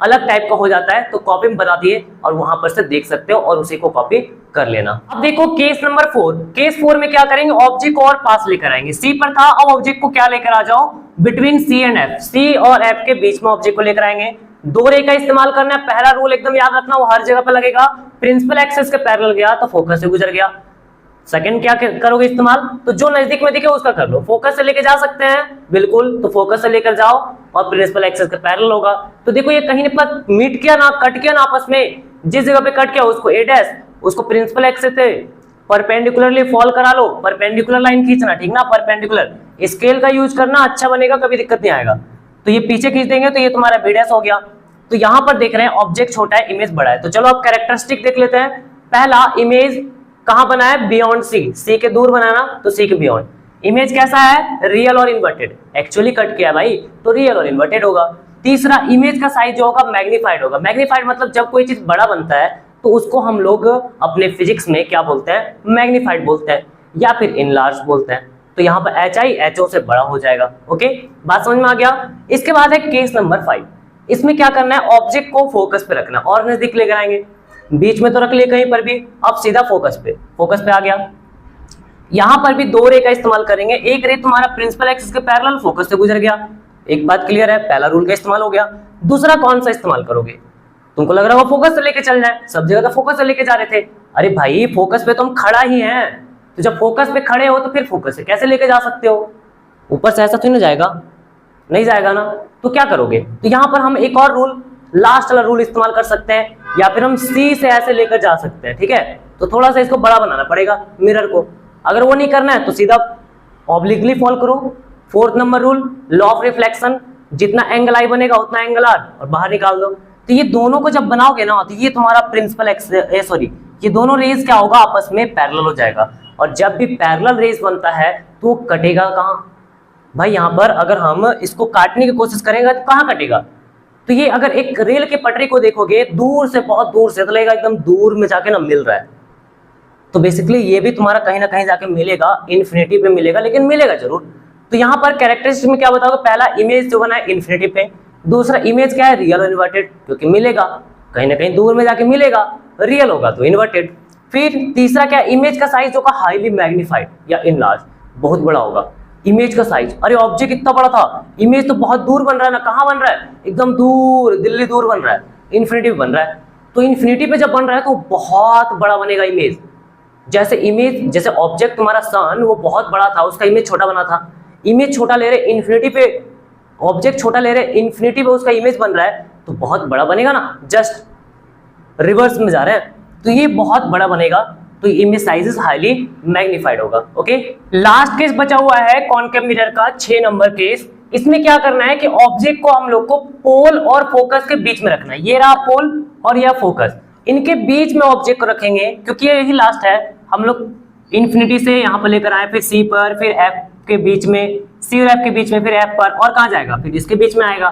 अलग टाइप का हो जाता है, तो कॉपी में बता दिए और वहां पर से देख सकते हो और उसी को कॉपी कर लेना। अब देखो केस नंबर 4। केस 4 में क्या करेंगे, ऑब्जेक्ट को और पास लेकर आएंगे। सी पर था, अब ऑब्जेक्ट को क्या लेकर आ जाओ? Between C and F, C और एफ के बीच में ऑब्जेक्ट को लेकर आएंगे। दो रे का इस्तेमाल करना है। पहला रूल एकदम याद रखना, वो हर जगह पर लगेगा। प्रिंसिपल एक्सिस के पैरेलल गया तो फोकस से गुजर गया। सेकंड क्या करोगे इस्तेमाल? तो जो नजदीक में दिखे उसका कर लो। फोकस से लेके जा सकते हैं, बिल्कुल, तो फोकस से लेकर जाओ और प्रिंसिपल एक्सिस के पैरेलल होगा। तो देखो ये कहीं पर मीट किया ना, कट किया ना आपस में, जिस जगह पे कट किया उसको ए डैश, उसको प्रिंसिपल एक्सिस से परपेंडिकुलरली फॉल करा लो। परपेंडिकुलर लाइन खींचना, ठीक ना, परपेंडिकुलर। स्केल का यूज करना, अच्छा बनेगा, कभी दिक्कत नहीं आएगा। तो ये पीछे खींच देंगे तो ये तुम्हारा बी डैश हो गया। तो यहां पर देख रहे हैं ऑब्जेक्ट छोटा है, इमेज बड़ा है। तो चलो अब कैरेक्टरिस्टिक देख लेते हैं। पहला, इमेज कहां बना है? बियॉन्ड सी, सी के दूर बनाना तो सी के बियॉन्ड। इमेज कैसा है? रियल और इन्वर्टेड। एक्चुअली कट किया भाई तो रियल और इन्वर्टेड होगा। तीसरा, इमेज का साइज जो होगा मैग्नीफाइड होगा। मैग्नीफाइड मतलब जब कोई चीज बड़ा बनता है तो उसको हम लोग अपने फिजिक्स में क्या बोलते हैं? मैग्नीफाइड बोलते हैं या फिर इनलार्ज बोलते हैं। तो यहाँ पर एच आई एच ओ से बड़ा हो जाएगा। ओके, बात समझ में आ गया? इसके बाद है केस नंबर 5। इसमें क्या करना है? ऑब्जेक्ट को फोकस पे रखना और नजदीक लेकर आएंगे। बीच में तो रख लिए कहीं पर भी, अब सीधा फोकस पे आ गया। यहां पर भी दो रे का इस्तेमाल करेंगे। एक रे तुम्हारा प्रिंसिपल एक्सिस के पैरेलल फोकस से गुजर गया। एक बात क्लियर है, पहला रूल का इस्तेमाल हो गया। दूसरा कौन सा इस्तेमाल करोगे? तुमको लग रहा होगा फोकस से लेके चल जाए, सब जगह तो फोकस से लेके जा रहे थे। अरे भाई फोकस पे तुम खड़ा ही है, तो जब फोकस पे खड़े हो तो फिर फोकस से कैसे लेके जा सकते हो? ऊपर से ऐसा तो नहीं जाएगा, नहीं जाएगा ना। तो क्या करोगे? तो यहां पर हम एक और रूल, लास्ट वाला रूल इस्तेमाल कर सकते हैं, या फिर हम सी से ऐसे लेकर जा सकते हैं। ठीक है, तो थोड़ा सा इसको बड़ा बनाना पड़ेगा मिरर को। अगर वो नहीं करना है तो सीधा ऑब्लिकली फॉल करो। 4th number rule, law of reflection, जितना एंगल आई बनेगा उतना एंगल आर और बाहर निकाल दो। तो ये दोनों को जब बनाओगे ना तो ये तुम्हारा प्रिंसिपल ये दोनों रेज क्या होगा? आपस में पैरेलल हो जाएगा। और जब भी पैरेलल रेज बनता है तो कटेगा कहां भाई? यहां पर अगर हम इसको काटने की कोशिश करेंगे तो कहां कटेगा? तो ये अगर एक रेल के पटरी को देखोगे दूर से, बहुत दूर से, तो लगेगा एकदम दूर में जाके ना मिल रहा है। तो बेसिकली ये भी तुम्हारा कहीं ना कहीं जाके मिलेगा, इन्फिनिटी पे मिलेगा, लेकिन मिलेगा जरूर। तो यहाँ पर कैरेक्टरिस्टिक में क्या बताओगे? पहला, इमेज जो बना है इन्फिनिटी पे। दूसरा, इमेज क्या है? रियल और इन्वर्टेड, क्योंकि मिलेगा कहीं ना कहीं दूर में जाके मिलेगा, रियल होगा तो इन्वर्टेड। फिर तीसरा क्या? इमेज का साइज होगा हाईली मैग्नीफाइड या इनलार्ज, बहुत बड़ा होगा इमेज का साइज। अरे ऑब्जेक्ट इतना बड़ा था, इमेज तो बहुत दूर बन रहा है ना। कहाँ बन रहा है? एकदम दूर, दिल्ली दूर बन रहा है, इन्फिनिटी बन रहा है। तो इन्फिनिटी पे जब बन रहा है तो बहुत बड़ा बनेगा इमेज। जैसे ऑब्जेक्ट तुम्हारा सन वो बहुत बड़ा था, उसका इमेज छोटा बना था। इमेज छोटा ले रहे इन्फिनिटी पे, ऑब्जेक्ट छोटा ले रहे इन्फिनिटी पे, उसका इमेज बन रहा है तो बहुत बड़ा बनेगा ना। जस्ट रिवर्स में जा रहे हैं तो ये बहुत बड़ा बनेगा, तो image size is highly magnified होगा। ओके, लास्ट केस बचा हुआ है कॉनकेव मिरर का, 6 नंबर केस। इसमें क्या करना है कि ऑब्जेक्ट को हम लोग को पोल और फोकस के बीच में रखना है। ये रहा पोल और यह फोकस, इनके बीच में ऑब्जेक्ट को रखेंगे, क्योंकि यही लास्ट है। हम लोग इन्फिनिटी से यहाँ पर लेकर आए, फिर सी पर, फिर एफ के बीच में, सी और एफ के बीच में, फिर एफ पर, और कहाँ जाएगा? फिर इसके बीच में आएगा,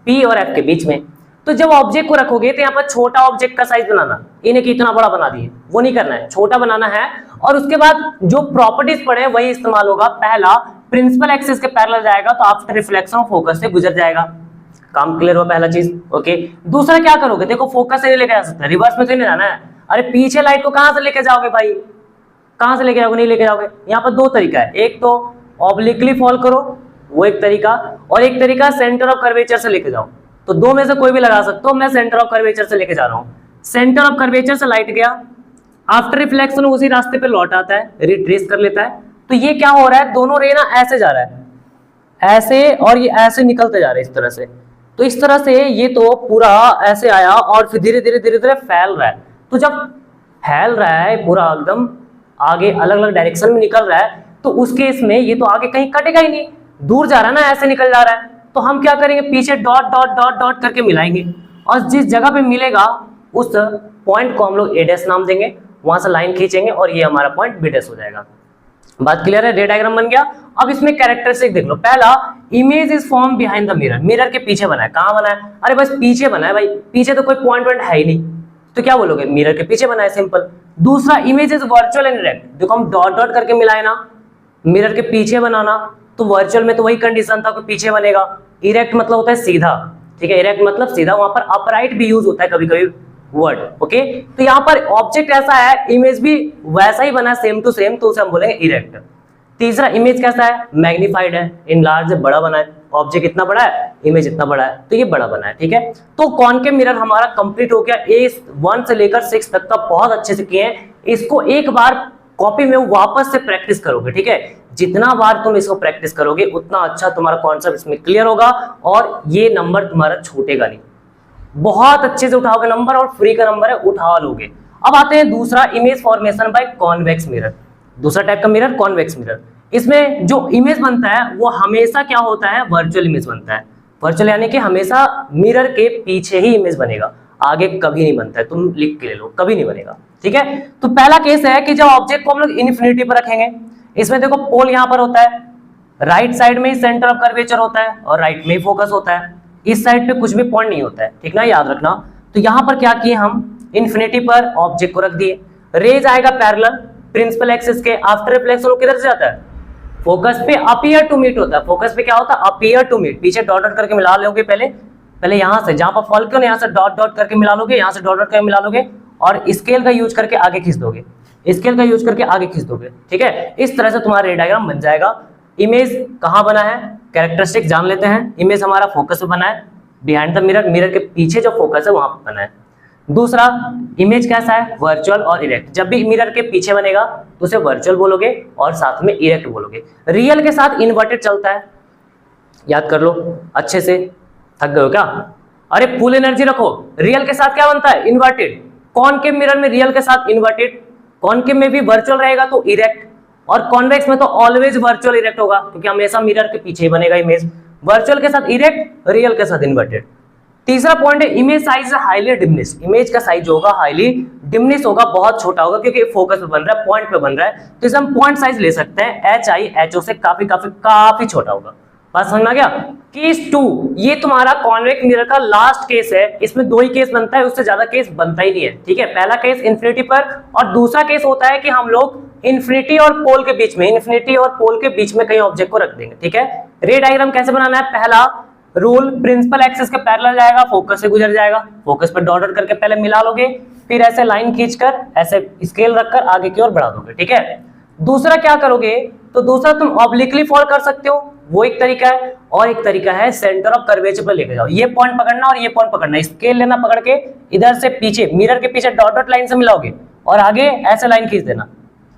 पी और एफ के बीच में। तो जब ऑब्जेक्ट को रखोगे तो यहाँ पर छोटा ऑब्जेक्ट का साइज बनाना, इन्हें कितना बड़ा बना दिए, वो नहीं करना है, छोटा बनाना है। और उसके बाद जो प्रॉपर्टीज पढ़े वही इस्तेमाल होगा। पहला, प्रिंसिपल एक्सिस के पैरेलल जाएगा तो आफ्टर रिफ्लेक्शन ऑफ फोकस से गुजर जाएगा। काम क्लियर हुआ पहला चीज, ओके। दूसरा क्या करोगे, देखो फोकस से नहीं लेके जा सकते, रिवर्स में तो नहीं जाना है। अरे पीछे लाइट को कहां से लेके जाओगे भाई, कहां से लेके जाओगे, नहीं लेके जाओगे। यहाँ पर दो तरीका है, एक तो ऑब्लिकली फॉल करो वो एक तरीका, और एक तरीका सेंटर ऑफ कर्वेचर से लेके जाओ। तो दो में से कोई भी लगा सकते हो, मैं सेंटर ऑफ कर्वेचर से लेके जा रहा हूँ। सेंटर ऑफ कर्वेचर से लाइट गया, आफ्टर रिफ्लेक्शन उसी रास्ते पे लौट आता है, रिट्रेस कर लेता है। तो ये क्या हो रहा है, दोनों रे ना ऐसे जा रहा है, ऐसे, और ये ऐसे निकलते जा रहे हैं इस तरह से। तो इस तरह से ये तो पूरा ऐसे आया और फिर धीरे धीरे धीरे धीरे फैल रहा है। तो जब फैल रहा है पूरा एकदम आगे अलग अलग डायरेक्शन में निकल रहा है, तो उस केस में ये तो आगे कहीं कटेगा ही नहीं, दूर जा रहा है ना, ऐसे निकल जा रहा है। तो हम क्या करेंगे, पीछे डॉट डॉट डॉट डॉट करके मिलाएंगे, और जिस जगह पे मिलेगा उस पॉइंट को हम लोग ए डैश नाम देंगे, वहां से लाइन खींचेंगे और ये हमारा पॉइंट बी डैश हो जाएगा। बात क्लियर है, रे डायग्राम बन गया। अब इसमें कैरेक्टरिस्टिक देख लो। पहला, image is form behind the mirror, mirror के पीछे बना है। कहां बना है, अरे बस पीछे बना है भाई, पीछे तो कोई पॉइंट है ही नहीं, तो क्या बोलोगे, मिरर के पीछे बना है, सिंपल। दूसरा, image is virtual and direct, देखो हम डॉट डॉट करके मिलाए ना, मिरर के पीछे बनाना, तो वर्चुअल में तो वही कंडीशन था कि पीछे बनेगा। इरेक्ट मतलब होता है सीधा, ठीक है, इरेक्ट मतलब सीधा, वहां पर अपराइट भी यूज होता है कभी कभी वर्ड, ओके। तो यहाँ पर ऑब्जेक्ट ऐसा है, इमेज भी वैसा ही बना है, सेम टू सेम, तो उसे हम बोलेंगे इरेक्ट। तीसरा, इमेज कैसा है, मैग्नीफाइड है, इनलार्ज, बड़ा बना है, ऑब्जेक्ट इतना बड़ा है, इमेज इतना बड़ा है, तो ये बड़ा बना है, ठीक है। तो कॉनकेव मिरर हमारा कंप्लीट हो गया, A1 से लेकर 6 तक का बहुत अच्छे से किए हैं। इसको एक बार कॉपी में वापस से प्रैक्टिस करोगे, ठीक है, जितना बार तुम इसको प्रैक्टिस करोगे उतना अच्छा तुम्हारा कॉन्सेप्ट इसमें क्लियर होगा, और ये नंबर तुम्हारा छूटेगा नहीं, बहुत अच्छे से उठाओगे नंबर, और फ्री का नंबर है, उठा लोगे। अब आते हैं दूसरा, image formation by convex mirror, दूसरा टाइप का मिरर कॉन्वेक्स मिरर। इसमें जो इमेज बनता है वो हमेशा क्या होता है, वर्चुअल इमेज बनता है। वर्चुअल यानी कि हमेशा मिरर के पीछे ही इमेज बनेगा, आगे कभी नहीं बनता है, तुम लिख के ले लो, कभी नहीं बनेगा, ठीक है। तो पहला केस है कि जब ऑब्जेक्ट को हम लोग इन्फिनिटी पर रखेंगे, इसमें देखो पोल यहां पर होता है, राइट साइड में ही सेंटर ऑफ कर्वेचर होता है और राइट में ही फोकस होता है, इस साइड पे कुछ भी पॉइंट नहीं होता है, ठीक ना, याद रखना। तो यहां पर क्या किए हम, इन्फिनिटी पर ऑब्जेक्ट को रख दिए, रेज आएगा पैरेलल प्रिंसिपल एक्सिस के, आफ्टर रिफ्लेक्शन किधर से जाता है, फोकस पे अपीयर टू मीट होता है। फोकस पे क्या होता है, अपीयर टू मीट, पीछे डॉट डॉट करके मिला लोगे, पहले यहां से जहां पर फॉल क्यों, यहां से डॉट डॉट करके मिला लोगे, यहां से डॉट डॉट करके मिला लोगे, और स्केल का यूज करके आगे खींच दोगे, स्केल का यूज करके आगे खींच दोगे, ठीक है। इस तरह से तुम्हारा रे डायग्राम बन जाएगा। इमेज कहां बना है, कैरेक्टरिस्टिक जान लेते हैं। इमेज हमारा फोकस पे बना है, बिहाइंड द मिरर, मिरर के पीछे जो फोकस है वहां पर बना है। दूसरा, इमेज कैसा है, वर्चुअल और इरेक्ट। जब भी मिरर के पीछे बनेगा तो उसे वर्चुअल बोलोगे और साथ में इरेक्ट बोलोगे। रियल के साथ इन्वर्टेड चलता है, याद कर लो अच्छे से, थक गए हो क्या, अरे फुल एनर्जी रखो। रियल के साथ क्या बनता है, इन्वर्टेड। कॉनकेव मिरर में रियल के साथ इन्वर्टेड, कॉनकेव में भी वर्चुअल रहेगा तो इरेक्ट, और कॉन्वेक्स में तो ऑलवेज वर्चुअल इरेक्ट होगा, क्योंकि हमेशा मिरर के पीछे ही बनेगा इमेज। वर्चुअल के साथ इरेक्ट, रियल के साथ इन्वर्टेड। तीसरा पॉइंट है, image size highly diminish, image का साइज होगा हाईली डिमिनिश होगा, बहुत छोटा होगा, क्योंकि फोकस पे बन रहा है, पॉइंट पे बन रहा है, तो इसे हम पॉइंट साइज ले सकते हैं, HI HO से काफी छोटा होगा। बात समझ में आ गया। केस 2, ये तुम्हारा कॉन्वेक्स मिरर का लास्ट केस है, इसमें 2 ही केस बनता है, उससे ज्यादा केस बनता ही नहीं है, ठीक है। पहला केस इन्फिनिटी पर, और दूसरा केस होता है कि हम लोग इन्फिनिटी और पोल के बीच में, इन्फिनिटी और पोल के बीच में कहीं ऑब्जेक्ट को रख देंगे, ठीक है। रे डायग्राम कैसे बनाना है, पहला रूल, प्रिंसिपल एक्सिस के पैरेलल जाएगा, फोकस से गुजर जाएगा, फोकस पर डॉट डॉट करके पहले मिला लोगे, फिर ऐसे लाइन खींचकर ऐसे स्केल रखकर आगे की ओर बढ़ा दोगे, ठीक है। दूसरा क्या करोगे, तो दूसरा तुम ऑब्लिकली फॉल कर सकते हो, वो एक तरीका है, और एक तरीका है सेंटर ऑफ कर्वेचर पर लेके जाओ, ये पॉइंट पकड़ना और ये पॉइंट पकड़ना, स्केल लेना पकड़ के, इधर से पीछे मिरर के पीछे डॉट डॉट लाइन से मिलाओगे और आगे ऐसे लाइन खींच देना,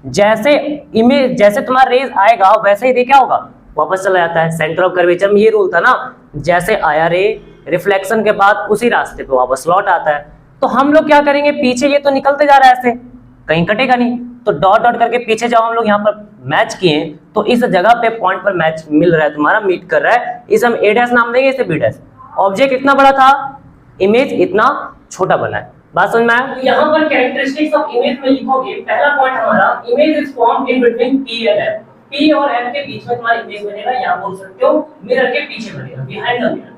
जैसे इमेज, जैसे तुम्हारा रेज आएगा वैसे ही रे क्या होगा, वापस चला जाता है। सेंटर ऑफ कर्वेचर में ये रूल था ना, जैसे आया रे, रिफ्लेक्शन के बाद उसी रास्ते पे वापस लौट आता है। तो हम लोग क्या करेंगे, पीछे ये तो निकलते जा रहा है ऐसे, कहीं कटेगा नहीं, तो डॉट डॉट करके पीछे जाओ, हम लोग यहाँ पर मैच किए, तो इस जगह पे पॉइंट पर मैच मिल रहा है, तुम्हारा मीट कर रहा है, इसे हम ए डैश नाम देंगे, इसे बी डैश। ऑब्जेक्ट इतना बड़ा था, इमेज इतना छोटा बना है, बात समझ में आया। तो यहाँ पर कैरेक्टरिस्टिक्स ऑफ इमेज में लिखोगे, पहला पॉइंट हमारा, image is formed in between P and F, P और एफ के बीच में तुम्हारा इमेज बनेगा, यहाँ बोल सकते हो मिरर के पीछे बनेगा, बिहाइंड द मिरर।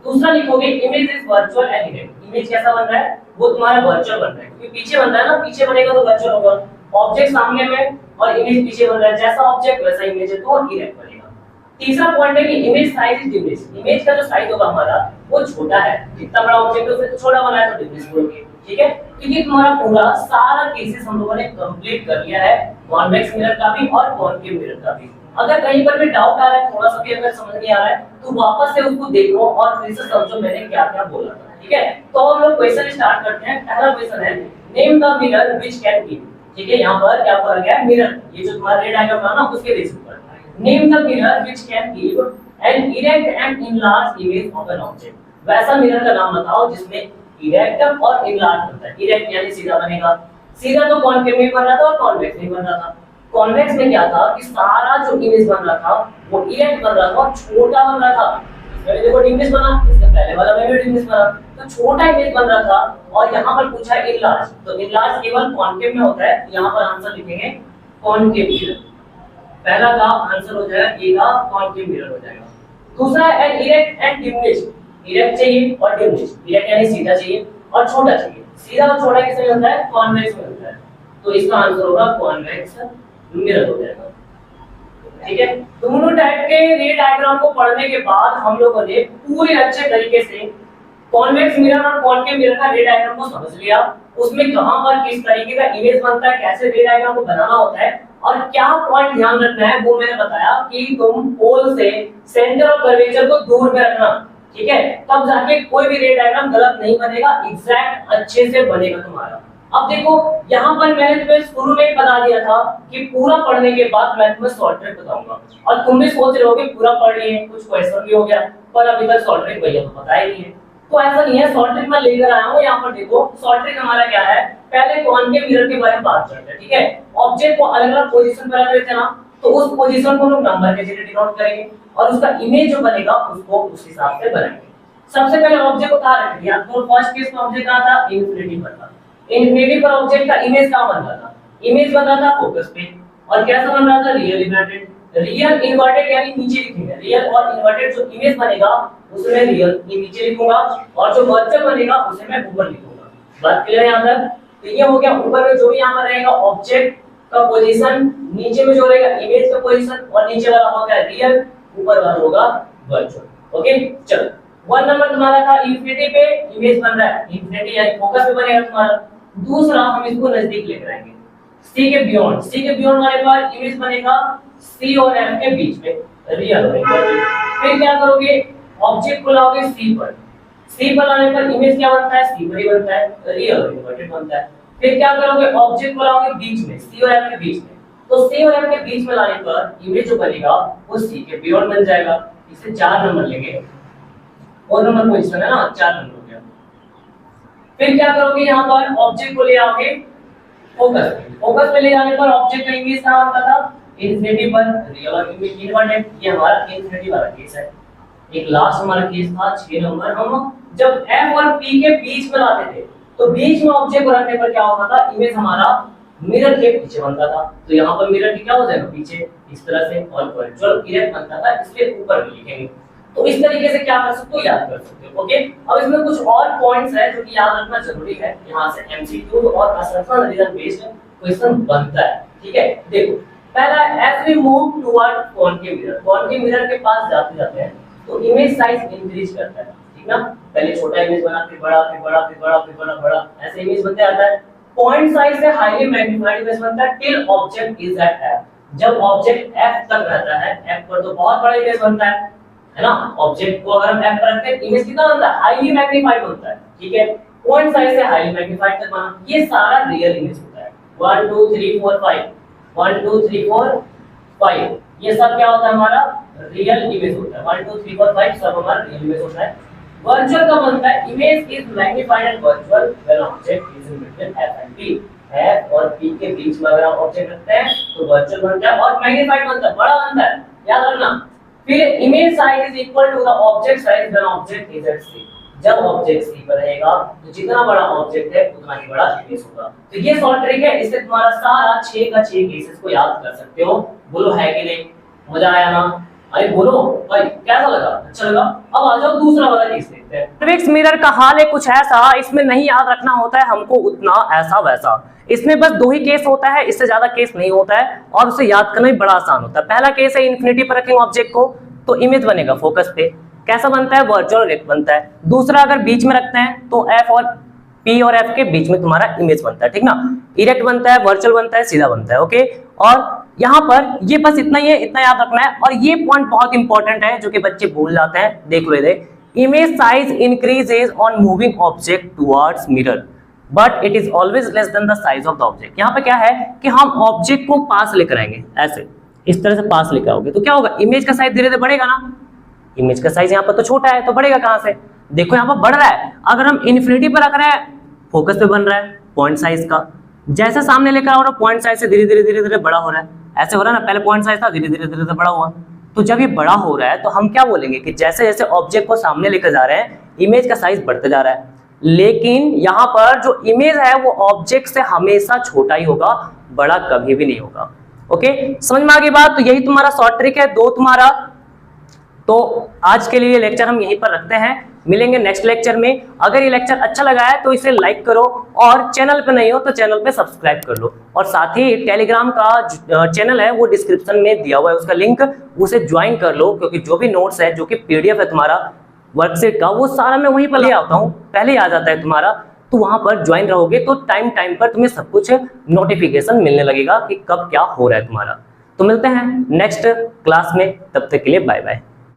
दूसरा लिखोगे, image is virtual and erect, image कैसा बन रहा है, वो तुम्हारा वर्चुअल बन रहा है, क्योंकि पीछे बन रहा है ना, पीछे बनेगा तो वर्चुअल होगा, ऑब्जेक्ट सामने में और इमेज पीछे बन रहा है, जैसा ऑब्जेक्ट वैसा इमेज है तो इरेक्ट बनेगा। तीसरा पॉइंट है कि image size is diminish, image का जो साइज होगा हमारा वो छोटा है, जितना बड़ा ऑब्जेक्ट है उससे तो छोटा बना है तो डिमिनिश बोलोगे, ठीक है। तो ये तुम्हारा पूरा सारा केसेस हम लोगों ने कंप्लीट कर लिया है, कॉन्वेक्स मिरर का भी और कॉनकेव मिरर का भी। अगर कहीं पर भी डाउट आ रहा है, थोड़ा सा भी अगर समझ नहीं आ रहा है तो वापस से उसको देखो और फिर से समझो मैंने क्या-क्या बोला था, ठीक है। तो हम लोग क्वेश्चन स्टार्ट करते हैं। पहला क्वेश्चन है name the mirror which can give, ठीक है। यहां पर क्या बोला गया है, मिरर, ये जो तुम्हारा रेड डायग्राम था ना उसके बेसिस पर name the mirror which can give an erect and enlarge image of an object. वैसा मिरर का नाम बताओ जिसमें इरेक्ट और इनलार्ज बनता है। इरेक्ट यानी सीधा बनेगा, सीधा तो कॉनकेव में बन रहा था और कॉन्वेक्स में बन रहा था। कॉन्वेक्स में क्या था कि सारा जो इमेज बन रहा था वो इरेक्ट बन रहा था और छोटा बन रहा था। इसमें देखो इमेज बना, इसके पहले वाला में भी इमेज बना, तो छोटा इमेज बन रहा था। और यहाँ पर पूछा है इनलार्ज, तो इनलार्ज केवल कॉनकेव में होता है, यहाँ पर आंसर लिखेंगे कॉनकेव मिरर। पहला का आंसर हो जाएगा ए का कॉनकेव मिरर हो जाएगा। दूसरा है इरेक्ट एंड डिमिनिश, इरेक्ट चाहिए और डिमिनिश, इरेक्ट यानी सीधा चाहिए और छोटा चाहिए। सीधा और छोटा किसमें होता है, कॉन्वेक्स में होता है, तो इसका आंसर होगा कॉन्वेक्स मिरर हो जाएगा, ठीक है। दोनों टाइप के रे डायग्राम को पढ़ने के बाद हम लोगों ने पूरे अच्छे तरीके से कॉन्वेक्स मिरर और कॉनकेव मिरर का रे डायग्राम को समझ लिया, उसमें कहां पर किस तरीके का इमेज बनता है, कैसे रे डायग्राम को बनाना होता है और क्या पॉइंट ध्यान रखना है वो मैंने बताया कि तुम पोल से सेंटर ऑफ कर्वेचर को दूर में रखना, ठीक है। तब जाके कोई भी रे डायग्राम गलत नहीं बनेगा, एग्जैक्ट अच्छे से बनेगा तुम्हारा। अब देखो यहाँ पर मैंने तुम्हें शुरू में ही बता दिया था कि पूरा पढ़ने के बाद मैं तुम्हें शॉर्ट ट्रिक बताऊंगा, और तुम भी सोच रहे होगे पूरा पढ़ लिए, कुछ क्वेश्चन भी हो गया, पर अभी तक शॉर्ट ट्रिक भैया तो पता ही नहीं है। तो ऐसा नहीं है, शॉर्ट ट्रिक मैं लेकर आया हूँ। यहाँ पर देखो शॉर्ट ट्रिक हमारा क्या है, पहले कॉनकेव मिरर के बारे में बात करते हैं, ठीक है। ऑब्जेक्ट को अलग-अलग पोजीशन पर रख देते हैं ना, तो उस पोजीशन को लोग नंबर के जरिए डिनोट करेंगे और उसका इमेज जो बनेगा उसको उस हिसाब से बनाएंगे। सबसे पहले ऑब्जेक्ट को कहां रख दिया, तो फर्स्ट केस में ऑब्जेक्ट कहां था, इन्फिनिटी पर था। इन्फिनिटी पर ऑब्जेक्ट का इमेज कहां बन रहा था, इमेज बन रहा था फोकस पे, और कैसा बन रहा था, रियल इन्वर्टेड। रियल इन्वर्टेड यानी नीचे लिखेंगे, रियल और इन्वर्टेड जो इमेज बनेगा उसमें रियल नीचे लिखूंगा और जो वर्चुअल बनेगा उसे मैं ऊपर लिखूंगा। बात क्लियर है यहां तक। तो ये हो गया, ऊपर में जो भी यहां पर रहेगा ऑब्जेक्ट का पोजीशन, नीचे में जो रहेगा इमेज का पोजीशन, और नीचे वाला होगा रियल, ऊपर वाला होगा वर्चुअल। ओके चलो, वन नंबर तुम्हारा था इंफिनिटी पे इमेज बन रहा है, इंफिनिटी यानी फोकस पे बनेगा तुम्हारा। दूसरा हम इसको नजदीक लेकर आएंगे, सी के बियॉन्ड, सी के बियॉन्ड वाले पर इमेज बनेगा सी और एफ के बीच में, रियल होगा। फिर क्या करोगे, ऑब्जेक्ट को लाओगे सी पर, सी पर लाने पर इमेज क्या बनता है, सी पर ही बनता है, रियल और इन्वर्टेड बनता है। फिर क्या करोगे, ऑब्जेक्ट को लाओगे बीच में, सी और एफ के बीच में, तो सी और एफ के बीच में लाने पर इमेज जो बनेगा वो सी के बियॉन्ड बन जाएगा। इसे 4 नंबर लेंगे, और नंबर पोजीशन है ना, 4 नंबर हो गया। फिर क्या करोगे, यहाँ पर ऑब्जेक्ट को ले आओगे फोकस, फोकस पे ले जाने पर ऑब्जेक्ट का इमेज कहां बनता था, इंफिनिटी पर, रियल और इन्वर्टेड। ये हमारा इंफिनिटी वाला केस है। एक लास्ट हमारा केस था 6 नंबर, हम जब एफ और पी के बीच में लाते थे तो बीच में ऑब्जेक्ट को रखने पर क्या होता था, इमेज हमारा मिरर के पीछे बनता था, तो यहाँ पर मिरर की क्या हो जाएगा, पीछे इस तरह से, और वर्चुअल इरेक्ट बनता था, इसलिए ऊपर भी लिखेंगे। तो इस तरीके से क्या कर सकते हो, याद कर सकते हो। ओके, अब इसमें कुछ और पॉइंट्स है जो कि याद रखना जरूरी है, यहाँ से एमसीक्यू और असर्शन रीजन बेस्ड क्वेश्चन बनता है, ठीक है। देखो पहला, as we move toward concave mirror, concave mirror के पास जाते जाते हैं तो इमेज साइज इंक्रीज करता है, ठीक ना। पहले छोटा इमेज बना, फिर बड़ा, फिर बड़ा, फिर बड़ा, फिर बड़ा, बड़ा, ऐसे इमेज बनते आता है। पॉइंट साइज से हाईली मैग्नीफाइड इमेज बनता है till object is at F, जब ऑब्जेक्ट एफ तक रहता है, एफ पर तो बहुत बड़ा इमेज बनता है ना। ऑब्जेक्ट को अगर हम एफ पर रखते हैं इमेज कितना बनता है, हाईली मैग्नीफाइड होता है, ठीक है। पॉइंट साइज से हाईली मैग्नीफाइड तक बना, ये सारा रियल इमेज होता है। 1 2 3 4 5, 1 2 3 4 5, ये सब क्या होता है, हमारा रियल इमेज होता है। 1 2 3 4 5 सब हमारा रियल इमेज होता है। वर्चुअल का बनता है, image is magnified and virtual when object is in between F and P, F और पी के बीच में अगर आप ऑब्जेक्ट रखते हैं तो वर्चुअल बनता है और मैग्नीफाइड बनता है, बड़ा बनता है, याद रखना। फिर image size is equal to the object size when object is at C, जब ऑब्जेक्ट सी पर रहेगा तो जितना बड़ा ऑब्जेक्ट है उतना ही बड़ा इमेज होगा। तो ये शॉर्ट ट्रिक है, इससे तुम्हारा सारा 6 का 6 केसेस को याद कर सकते हो। बोलो है कि नहीं, मजा आया ना। भाई बोलो भाई, कैसा लगा? अच्छा लगा? अब आ जाओ दूसरा वाला केस देखते हैं। कॉन्वेक्स मिरर का हाल है कुछ ऐसा, इसमें नहीं याद रखना होता है हमको उतना ऐसा वैसा, इसमें बस 2 ही केस होता है, इससे ज्यादा केस नहीं होता है और उसे याद करना भी बड़ा आसान होता है। पहला केस है इन्फिनिटी पर रखेंगे ऑब्जेक्ट को तो इमेज बनेगा फोकस पे, कैसा बनता है? वर्चुअल रेक्ट बनता है। दूसरा अगर बीच में रखते हैं तो एफ और पी और एफ के बीच में तुम्हारा इमेज बनता है, ठीक ना? इरेक्ट बनता है, वर्चुअल बनता है, सीधा बनता है। ओके, और यहाँ पर ये बस इतना ही है, इतना याद रखना है। और ये पॉइंट बहुत इंपॉर्टेंट है जो कि बच्चे भूल जाते हैं, देख लो दे। Image size increases on moving object towards mirror but it is always less than the size of the object. यहाँ पे क्या है कि हम ऑब्जेक्ट को पास लेकर आएंगे, ऐसे इस तरह से पास लेकर आओगे तो क्या होगा? इमेज का साइज धीरे धीरे बढ़ेगा ना। इमेज का साइज यहाँ पर तो छोटा है तो बढ़ेगा कहां से? देखो यहाँ पर बढ़ रहा है। अगर हम इन्फिनिटी पर रख रहे हैं फोकस पे बन रहा है पॉइंट साइज का, जैसे सामने लेकर आ रहा है पॉइंट साइज से धीरे धीरे बड़ा हो रहा है। ऐसे हो रहा है ना, पहले पॉइंट साइज था, धीरे धीरे बड़ा हुआ। तो जब ये बड़ा हो रहा है तो हम क्या बोलेंगे कि जैसे जैसे ऑब्जेक्ट को सामने लेकर जा रहे हैं इमेज का साइज बढ़ते जा रहा है। लेकिन यहाँ पर जो इमेज है वो ऑब्जेक्ट से हमेशा छोटा ही होगा, बड़ा कभी भी नहीं होगा। ओके, समझ में आ गई बात? तो यही तुम्हारा शॉर्ट ट्रिक है दो तुम्हारा। तो आज के लिए लेक्चर हम यहीं पर रखते हैं, मिलेंगे नेक्स्ट लेक्चर में। अगर ये लेक्चर अच्छा लगा है तो इसे लाइक करो और चैनल पे नहीं हो तो चैनल पे सब्सक्राइब कर लो। और साथ ही टेलीग्राम का चैनल है वो डिस्क्रिप्शन में दिया हुआ है उसका लिंक, उसे ज्वाइन कर लो क्योंकि जो भी नोट्स है, जो कि पीडीएफ है तुम्हारा वर्कशीट का, वो सारा मैं वहीं पर ले आता हूँ, पहले ही आ जाता है तुम्हारा। तो वहां पर ज्वाइन रहोगे तो टाइम टाइम पर तुम्हें सब कुछ नोटिफिकेशन मिलने लगेगा कि कब क्या हो रहा है तुम्हारा। तो मिलते हैं नेक्स्ट क्लास में, तब तक के लिए बाय बाय।